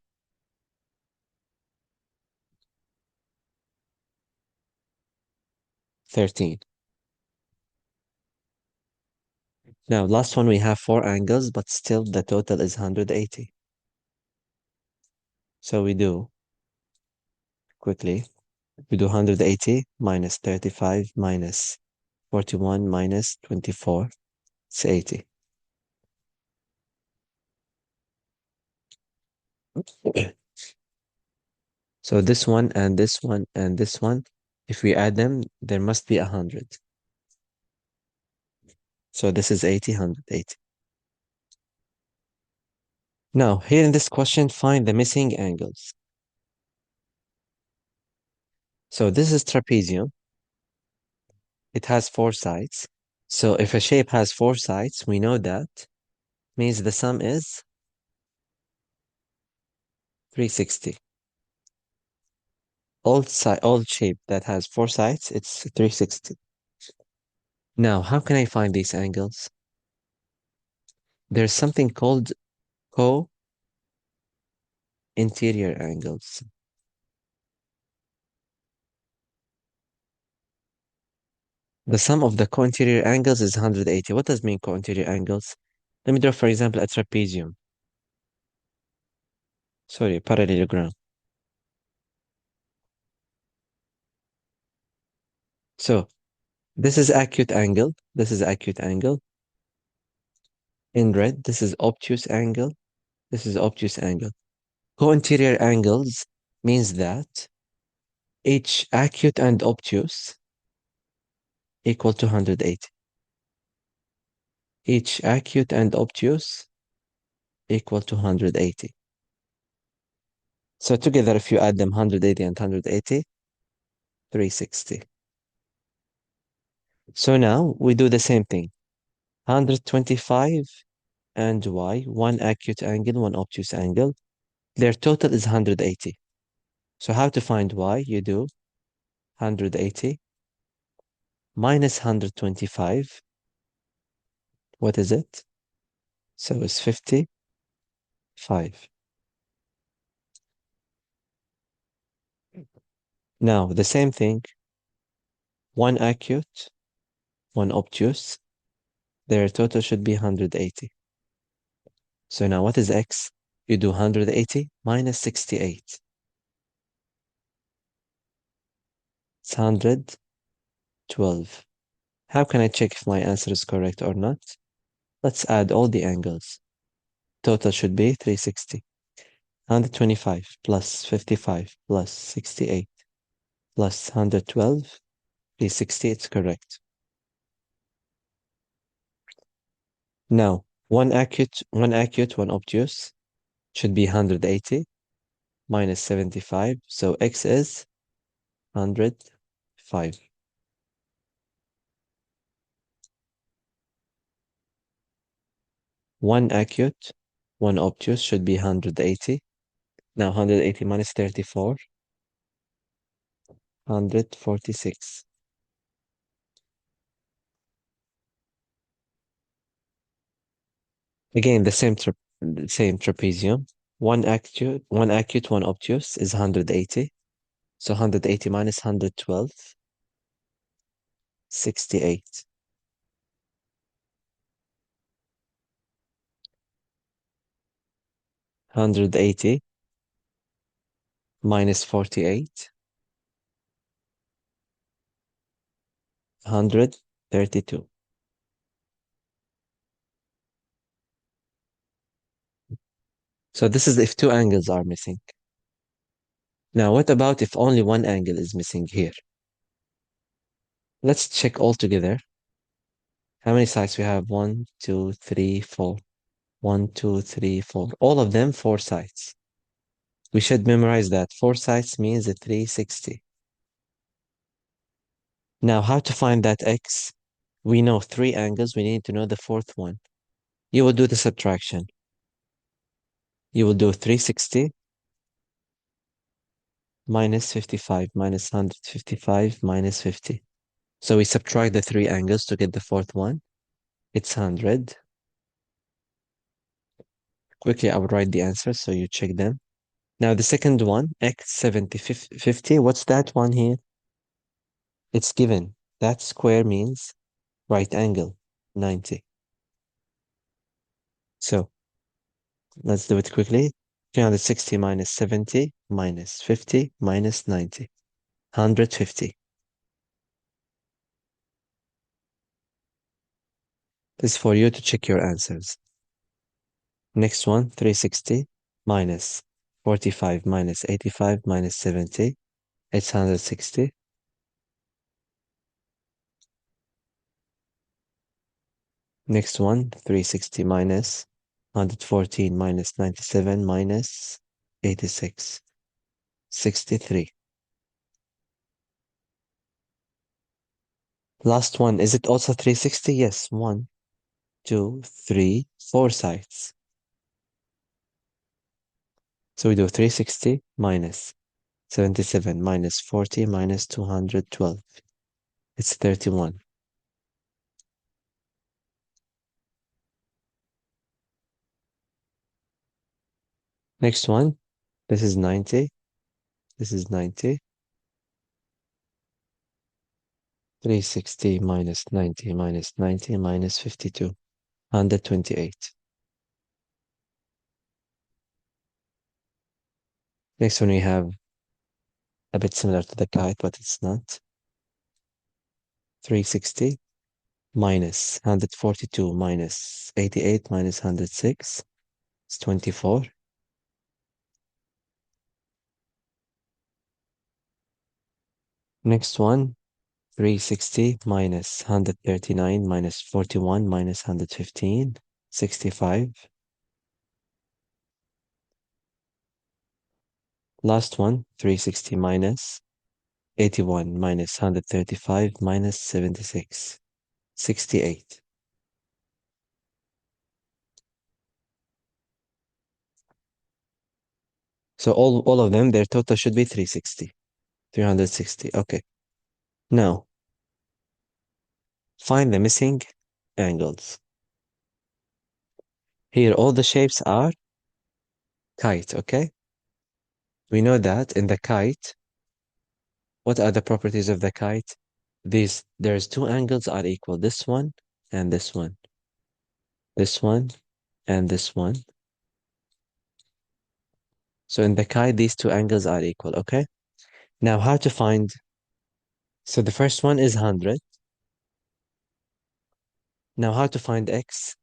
13. Now, last one, we have four angles, but still the total is 180. So we do, quickly, we do 180 minus 35 minus 41 minus 24. It's 80. So this one and this one and this one, if we add them, there must be 100. So this is 80, 180. Now, here in this question, find the missing angles. So this is trapezium. It has four sides. So if a shape has four sides, we know that means the sum is 360. All shape that has four sides, it's 360. Now, how can I find these angles? There's something called co-interior angles. The sum of the co-interior angles is 180. What does mean co-interior angles? Let me draw, for example, a trapezium. Sorry, a parallelogram. So this is acute angle. This is acute angle. In red, this is obtuse angle. This is obtuse angle. Co-interior angles means that each acute and obtuse equal to 180. Each acute and obtuse equal to 180. So together, if you add them 180 and 180, 360. So now we do the same thing. 125 and y, one acute angle, one obtuse angle. Their total is 180. So how to find y? You do 180 minus 125. What is it? So it's 55. Now the same thing, one acute, one obtuse. Their total should be 180. So now what is x? You do 180 minus 68. It's 112. How can I check if my answer is correct or not? Let's add all the angles. Total should be 360. 125 plus 55 plus 68 plus 112, 360, it's correct. Now, one acute, one obtuse should be 180 minus 75. So x is 105. One acute, one obtuse should be 180. Now 180 minus 34, 146. Again, the same trapezium. One acute, one obtuse is 180. So 180 minus 112, 68. 180 minus 48, 132. So this is if two angles are missing. Now, what about if only one angle is missing here? Let's check all together. How many sides we have? 1, 2, 3, 4. 1, 2, 3, 4. All of them, 4 sides. We should memorize that. 4 sides means a 360. Now, how to find that x? We know 3 angles. We need to know the fourth one. You will do the subtraction. You will do 360 minus 55 minus 155 minus 50. So we subtract the 3 angles to get the fourth one. It's 100. Quickly, I will write the answer so you check them. Now the second one, x 70, 50. What's that one here? It's given. That square means right angle, 90. So let's do it quickly. 360 minus 70 minus 50 minus 90. 150. This is for you to check your answers. Next one, 360 minus 45 minus 85 minus 70. It's 160. Next one, 360 minus 114 minus 97 minus 86. 63. Last one, is it also 360? Yes, 1, 2, 3, 4 sides. So we do 360 minus 77 minus 40 minus 212. It's 31. Next one, this is 90. This is 90. 360 minus 90 minus 90 minus 52. 128. Next one we have a bit similar to the kite, but it's not. 360 minus 142 minus 88 minus 106. It's 24. Next one, 360 minus 139 minus 41 minus 115, 65. Last one, 360 minus 81 minus 135 minus 76, 68. So all of them, their total should be 360. 360. Okay. Now, find the missing angles. Here, all the shapes are kite, okay? We know that in the kite, what are the properties of the kite? There's two angles are equal, this one and this one. This one and this one. So in the kite, these two angles are equal, okay? Now, how to find? So the first one is 100. Now, how to find x?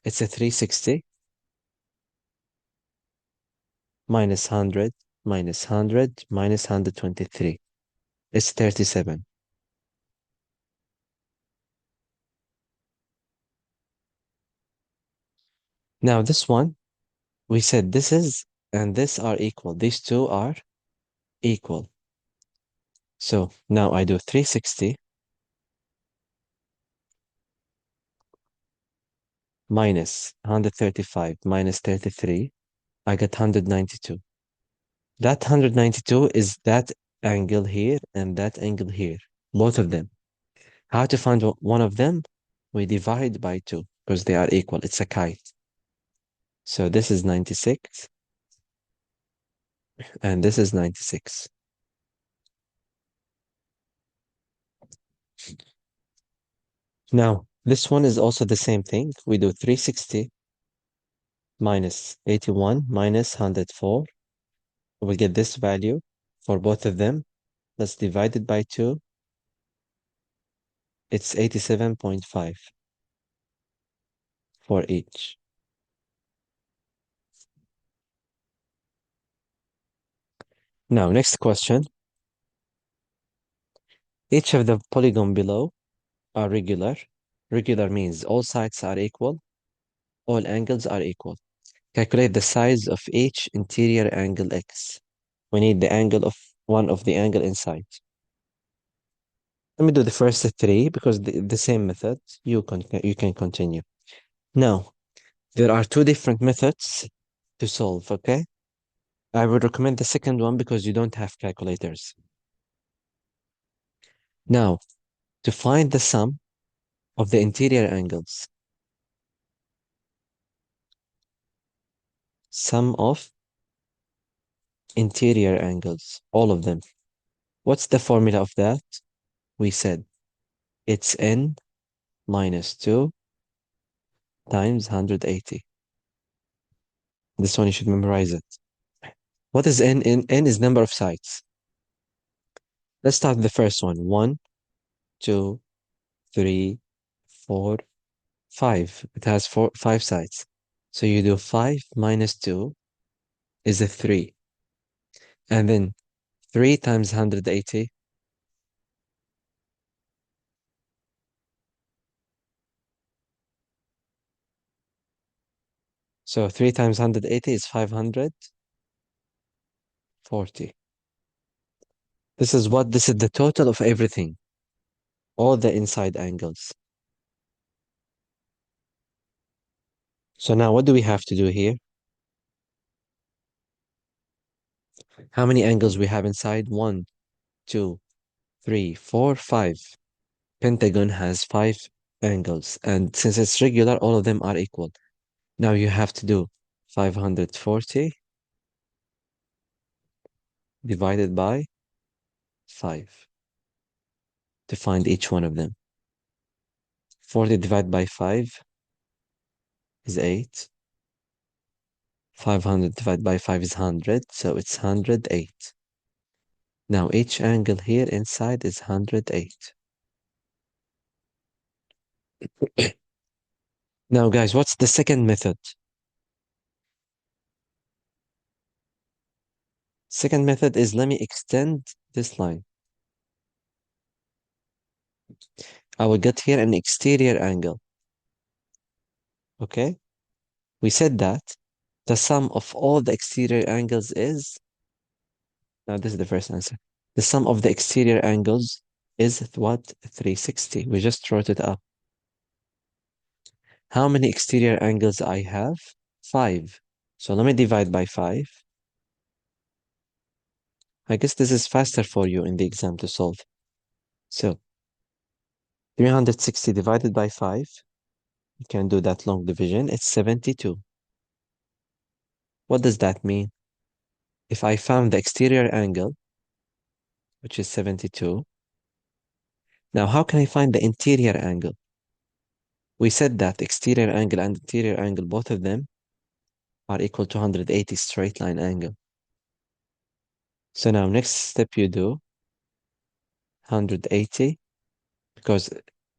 It's a 360 minus 100 minus 100 minus 123. It's 37. Now, this one, we said this is and this are equal. These two are equal. So now I do 360 minus 135 minus 33. I get 192. That 192 is that angle here and that angle here, both of them. How to find one of them? We divide by 2 because they are equal. It's a kite. So this is 96 and this is 96. Now, this one is also the same thing. We do 360 minus 81 minus 104. We get this value for both of them. Let's divide it by 2. It's 87.5 for each. Now, next question. Each of the polygon below are regular. Regular means all sides are equal, all angles are equal. Calculate the size of each interior angle x. We need the angle of one of the angle inside. Let me do the first three because the same method. You can continue. Now, there are two different methods to solve, okay? I would recommend the second one because you don't have calculators. Now, to find the sum of the interior angles, sum of interior angles, all of them. What's the formula of that? We said it's n minus 2 times 180. This one you should memorize it. What is n? N is number of sides. Let's start with the first one. 1, 2, 3, 4, 5. It has 5 sides. So you do 5 minus 2 is a 3. And then 3 times 180. So 3 times 180 is 540. This is what? This is the total of everything. All the inside angles. So now what do we have to do here? How many angles we have inside? 1, 2, 3, 4, 5. Pentagon has 5 angles. And since it's regular, all of them are equal. Now you have to do 540 divided by 5 to find each one of them. 40 divided by 5 is 8. 500 divided by 5 is 100, so it's 108. Now each angle here inside is 108. Now guys, what's the second method? Second method is let me extend this line. I will get here an exterior angle, okay? We said that the sum of all the exterior angles is, now this is the first answer. The sum of the exterior angles is what? 360. We just wrote it up. How many exterior angles I have? 5. So let me divide by 5. I guess this is faster for you in the exam to solve. So 360 divided by 5, you can do that long division, it's 72. What does that mean? If I found the exterior angle, which is 72, now how can I find the interior angle? We said that exterior angle and interior angle, both of them are equal to 180 straight line angle. So now next step you do 180 because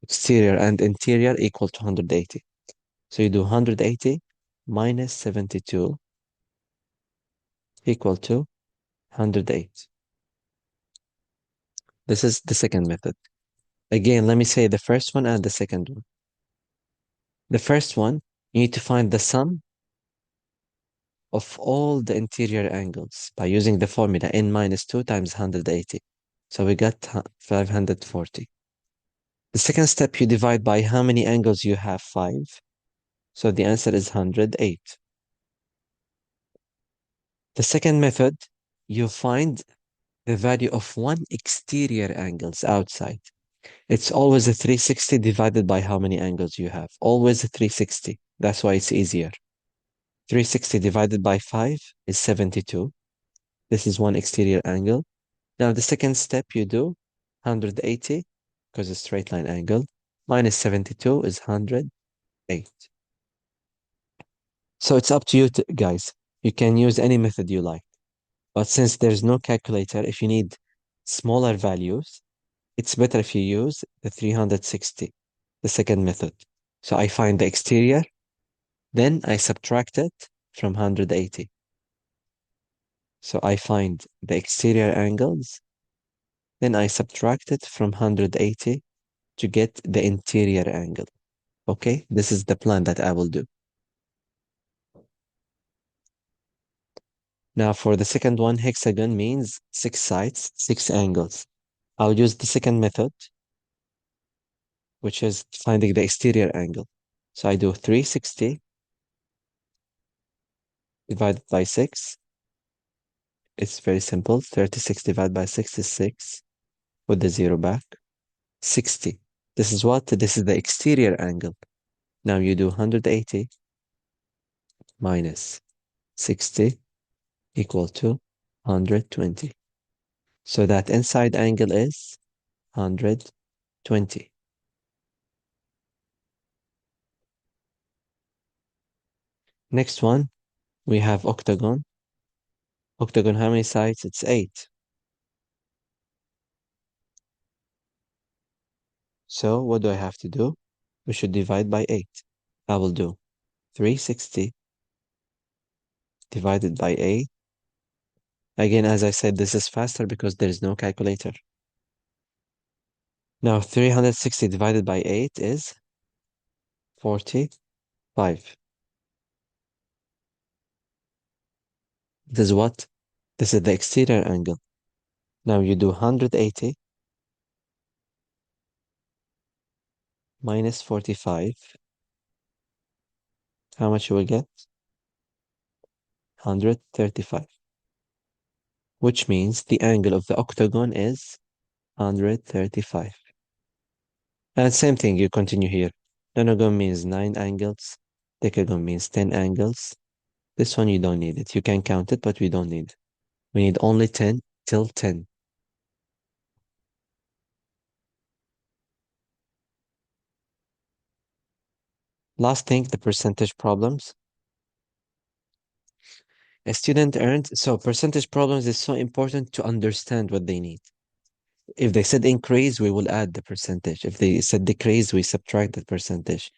exterior and interior equal to 180. So you do 180 minus 72 equal to 108. This is the second method. Again, let me say the first one and the second one. The first one, you need to find the sum of all the interior angles by using the formula n minus 2 times 180. So we got 540. The second step, you divide by how many angles you have, 5. So the answer is 108. The second method, you find the value of one exterior angles outside. It's always a 360 divided by how many angles you have. Always a 360. That's why it's easier. 360 divided by 5 is 72. This is one exterior angle. Now the second step you do 180 because it's straight line angle minus 72 is 108. So it's up to you guys. You can use any method you like. But since there's no calculator, if you need smaller values, it's better if you use the 360, the second method. So I find the exterior, then I subtract it from 180. So I find the exterior angles, then I subtract it from 180 to get the interior angle. Okay, this is the plan that I will do. Now for the second one, hexagon means 6 sides, 6 angles. I'll use the second method, which is finding the exterior angle. So I do 360 divided by 6. It's very simple. 36 divided by 6 is 6. Put the 0 back. 60. This is what? This is the exterior angle. Now you do 180 minus 60 equal to 120. So that inside angle is 120. Next one, we have octagon. Octagon, how many sides? It's 8. So what do I have to do? We should divide by 8. I will do 360 divided by 8. Again, as I said, this is faster because there is no calculator. Now 360 divided by 8 is 45. This is what? This is the exterior angle. Now you do 180 minus 45. How much you will get? 135. Which means the angle of the octagon is 135. And same thing, you continue here. Nonagon means 9 angles. Decagon means 10 angles. This one you don't need it. You can count it, but we don't need it. We need only 10 till 10. Last thing, the percentage problems. A student earned, so percentage problems is so important to understand what they need. If they said increase, we will add the percentage. If they said decrease, we subtract the percentage.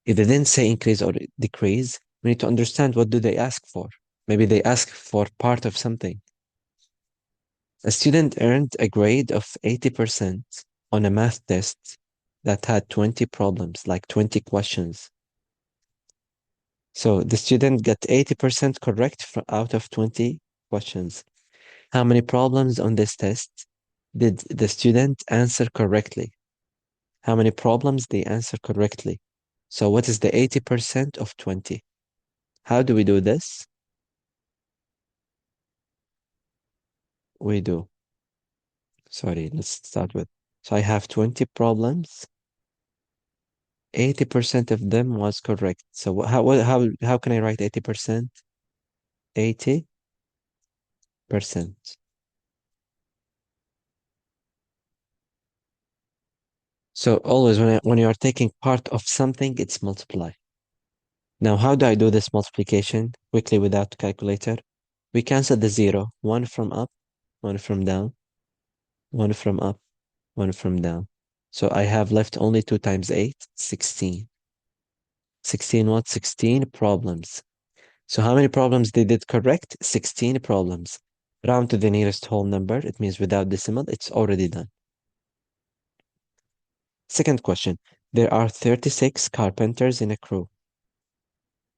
If they didn't say increase or decrease, we need to understand what do they ask for. Maybe they ask for part of something. A student earned a grade of 80% on a math test that had 20 problems, like 20 questions. So the student got 80% correct out of 20 questions. How many problems on this test did the student answer correctly? How many problems they answer correctly? So what is the 80% of 20? How do we do this? We do. Sorry, let's start with. So I have 20 problems. 80% of them was correct. So how can I write 80%? 80%. So always when you are taking part of something, it's multiply. Now, how do I do this multiplication quickly without calculator? We cancel the zero. One from up, one from down, one from up, one from down. So I have left only 2 times 8, 16. 16 what? 16 problems. So how many problems they did correct? 16 problems. Round to the nearest whole number. It means without decimal, it's already done. Second question. There are 36 carpenters in a crew.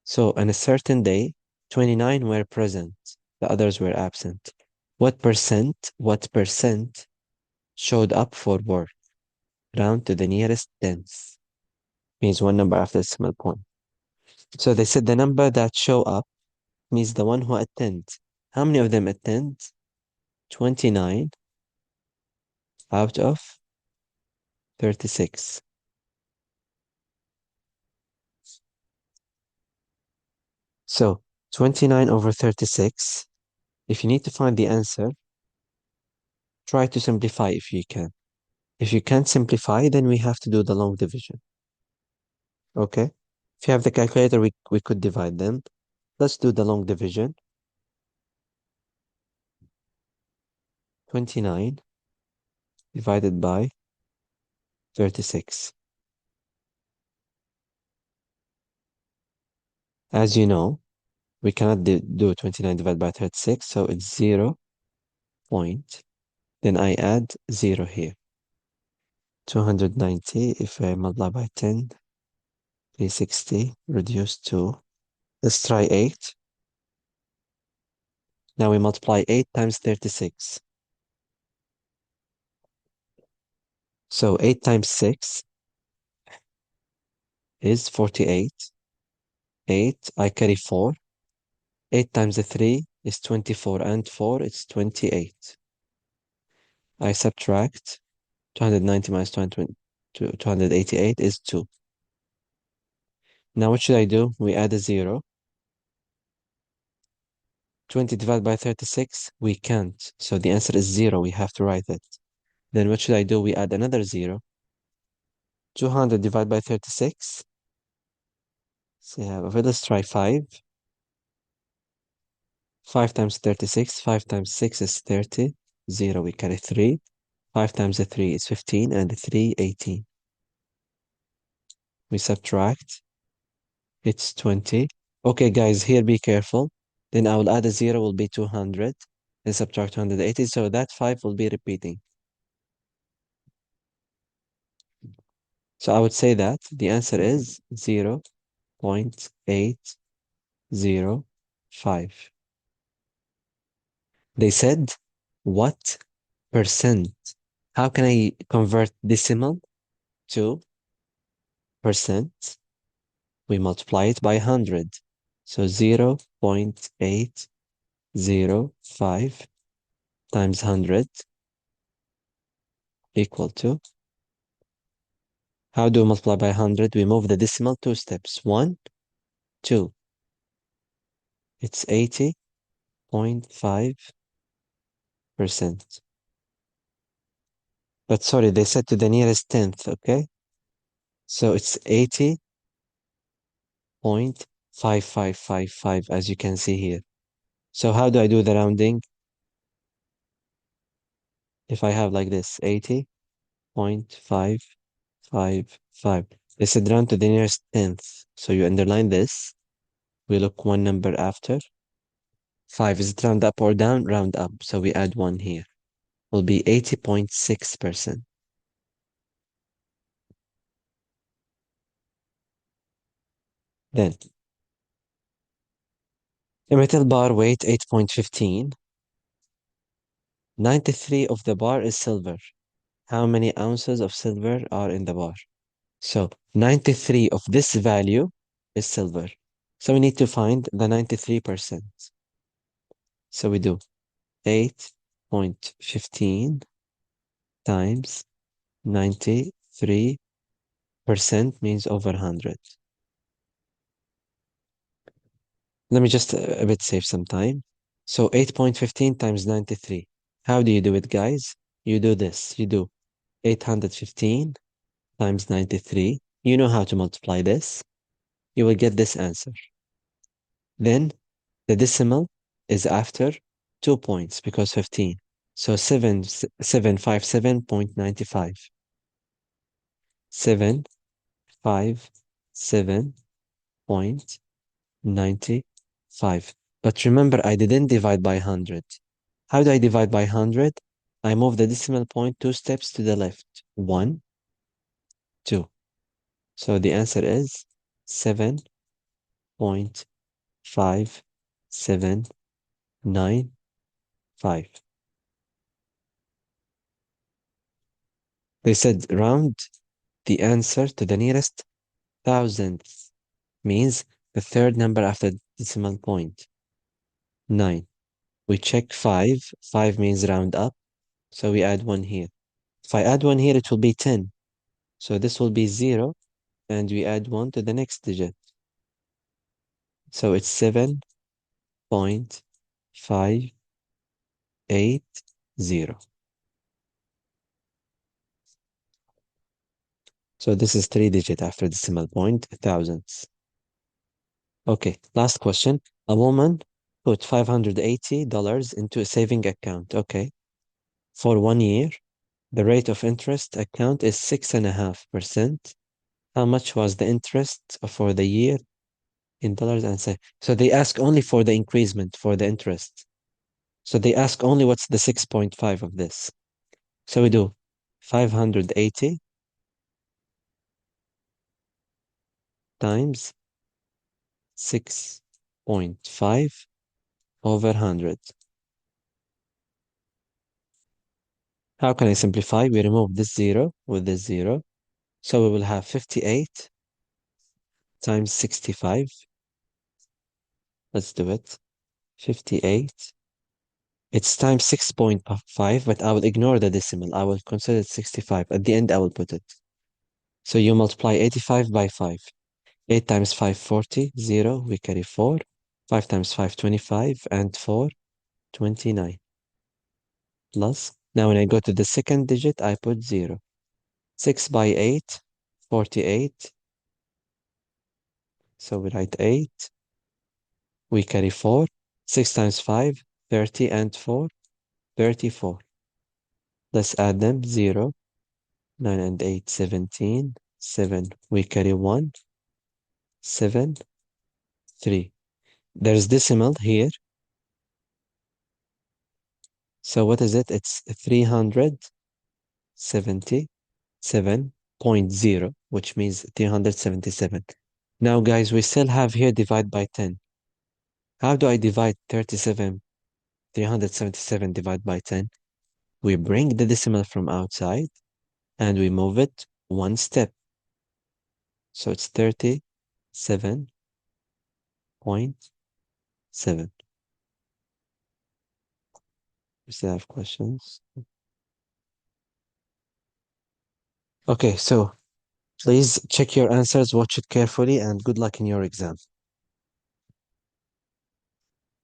So on a certain day, 29 were present. The others were absent. What percent showed up for work? Round to the nearest tenth. Means one number after decimal point. So they said the number that show up means the one who attends. How many of them attend? 29 out of 36. So 29 over 36. If you need to find the answer, try to simplify if you can. If you can't simplify, then we have to do the long division. Okay? If you have the calculator, we could divide them. Let's do the long division. 29 divided by 36. As you know, we cannot do 29 divided by 36, so it's 0 point. Then I add 0 here. 290, if I multiply by 10, 360, reduce to, let's try 8. Now we multiply 8 times 36. So 8 times 6 is 48. 8, I carry 4. 8 times 3 is 24, and 4, it's 28. I subtract 290 minus 288 is 2. Now what should I do? We add a 0. 20 divided by 36, we can't. So the answer is 0. We have to write it. Then what should I do? We add another 0. 200 divided by 36. So okay, let's try 5. 5 times 36. 5 times 6 is 30. 0, we carry 3. 5 times 3 is 15, and 3, 18. We subtract. It's 20. Okay, guys, here be careful. Then I will add a 0, will be 200. Then subtract 280, so that 5 will be repeating. So I would say that the answer is 0.805. They said, what percent? How can I convert decimal to percent? We multiply it by 100. So 0.805 times 100 equal to, how do we multiply by 100? We move the decimal 2 steps. 1, 2. It's 80.5%. But sorry, they said to the nearest tenth, okay? So it's 80.5555, as you can see here. So how do I do the rounding? If I have like this, 80.555. They said round to the nearest tenth. So you underline this. We look one number after. 5, is it round up or down? Round up. So we add 1 here. Will be 80.6%. Then, a metal bar weight 8.15. 93 of the bar is silver. How many ounces of silver are in the bar? So 93 of this value is silver. So we need to find the 93%. So we do 8.15 times 93% means over 100. Let me just a bit save some time. So 8.15 times 93. How do you do it, guys? You do this. You do 815 times 93. You know how to multiply this. You will get this answer. Then the decimal is after 2 points because 15. So 757.95. 757.95. But remember, I didn't divide by 100. How do I divide by 100? I move the decimal point 2 steps to the left. 1, 2. So the answer is 7.5795. They said round the answer to the nearest thousandth, means the third number after the decimal point. 9. We check 5. 5 means round up, so we add 1 here. If I add 1 here, it will be 10. So this will be 0, and we add 1 to the next digit. So it's 7.580. So this is 3-digit after decimal point, thousandths. Okay, last question. A woman put $580 into a saving account. Okay. For 1 year, the rate of interest account is 6.5%. How much was the interest for the year in dollars and cents? So they ask only for the increasement for the interest. So they ask only what's the 6.5 of this. So we do 580 times 6.5 over 100. How can I simplify? We remove this 0 with this 0. So we will have 58 times 65. Let's do it. 58. It's times 6.5, but I will ignore the decimal. I will consider it 65. At the end, I will put it. So you multiply 85 by 5. 8 times 5, 40. 0, we carry 4. 5 times 5, 25. And 4, 29. Plus, now when I go to the second digit, I put 0. 6 by 8, 48. So we write 8. We carry 4. 6 times 5, 30. And 4, 34. Let's add them. 0, 9 and 8, 17. 7. We carry 1. 7, 3. There's decimal here. So what is it? It's 377.0, which means 377. Now, guys, we still have here divide by 10. How do I divide 377 divide by 10? We bring the decimal from outside and we move it 1 step. So it's 37.7. We still have questions. Okay, so please check your answers, watch it carefully, and good luck in your exam.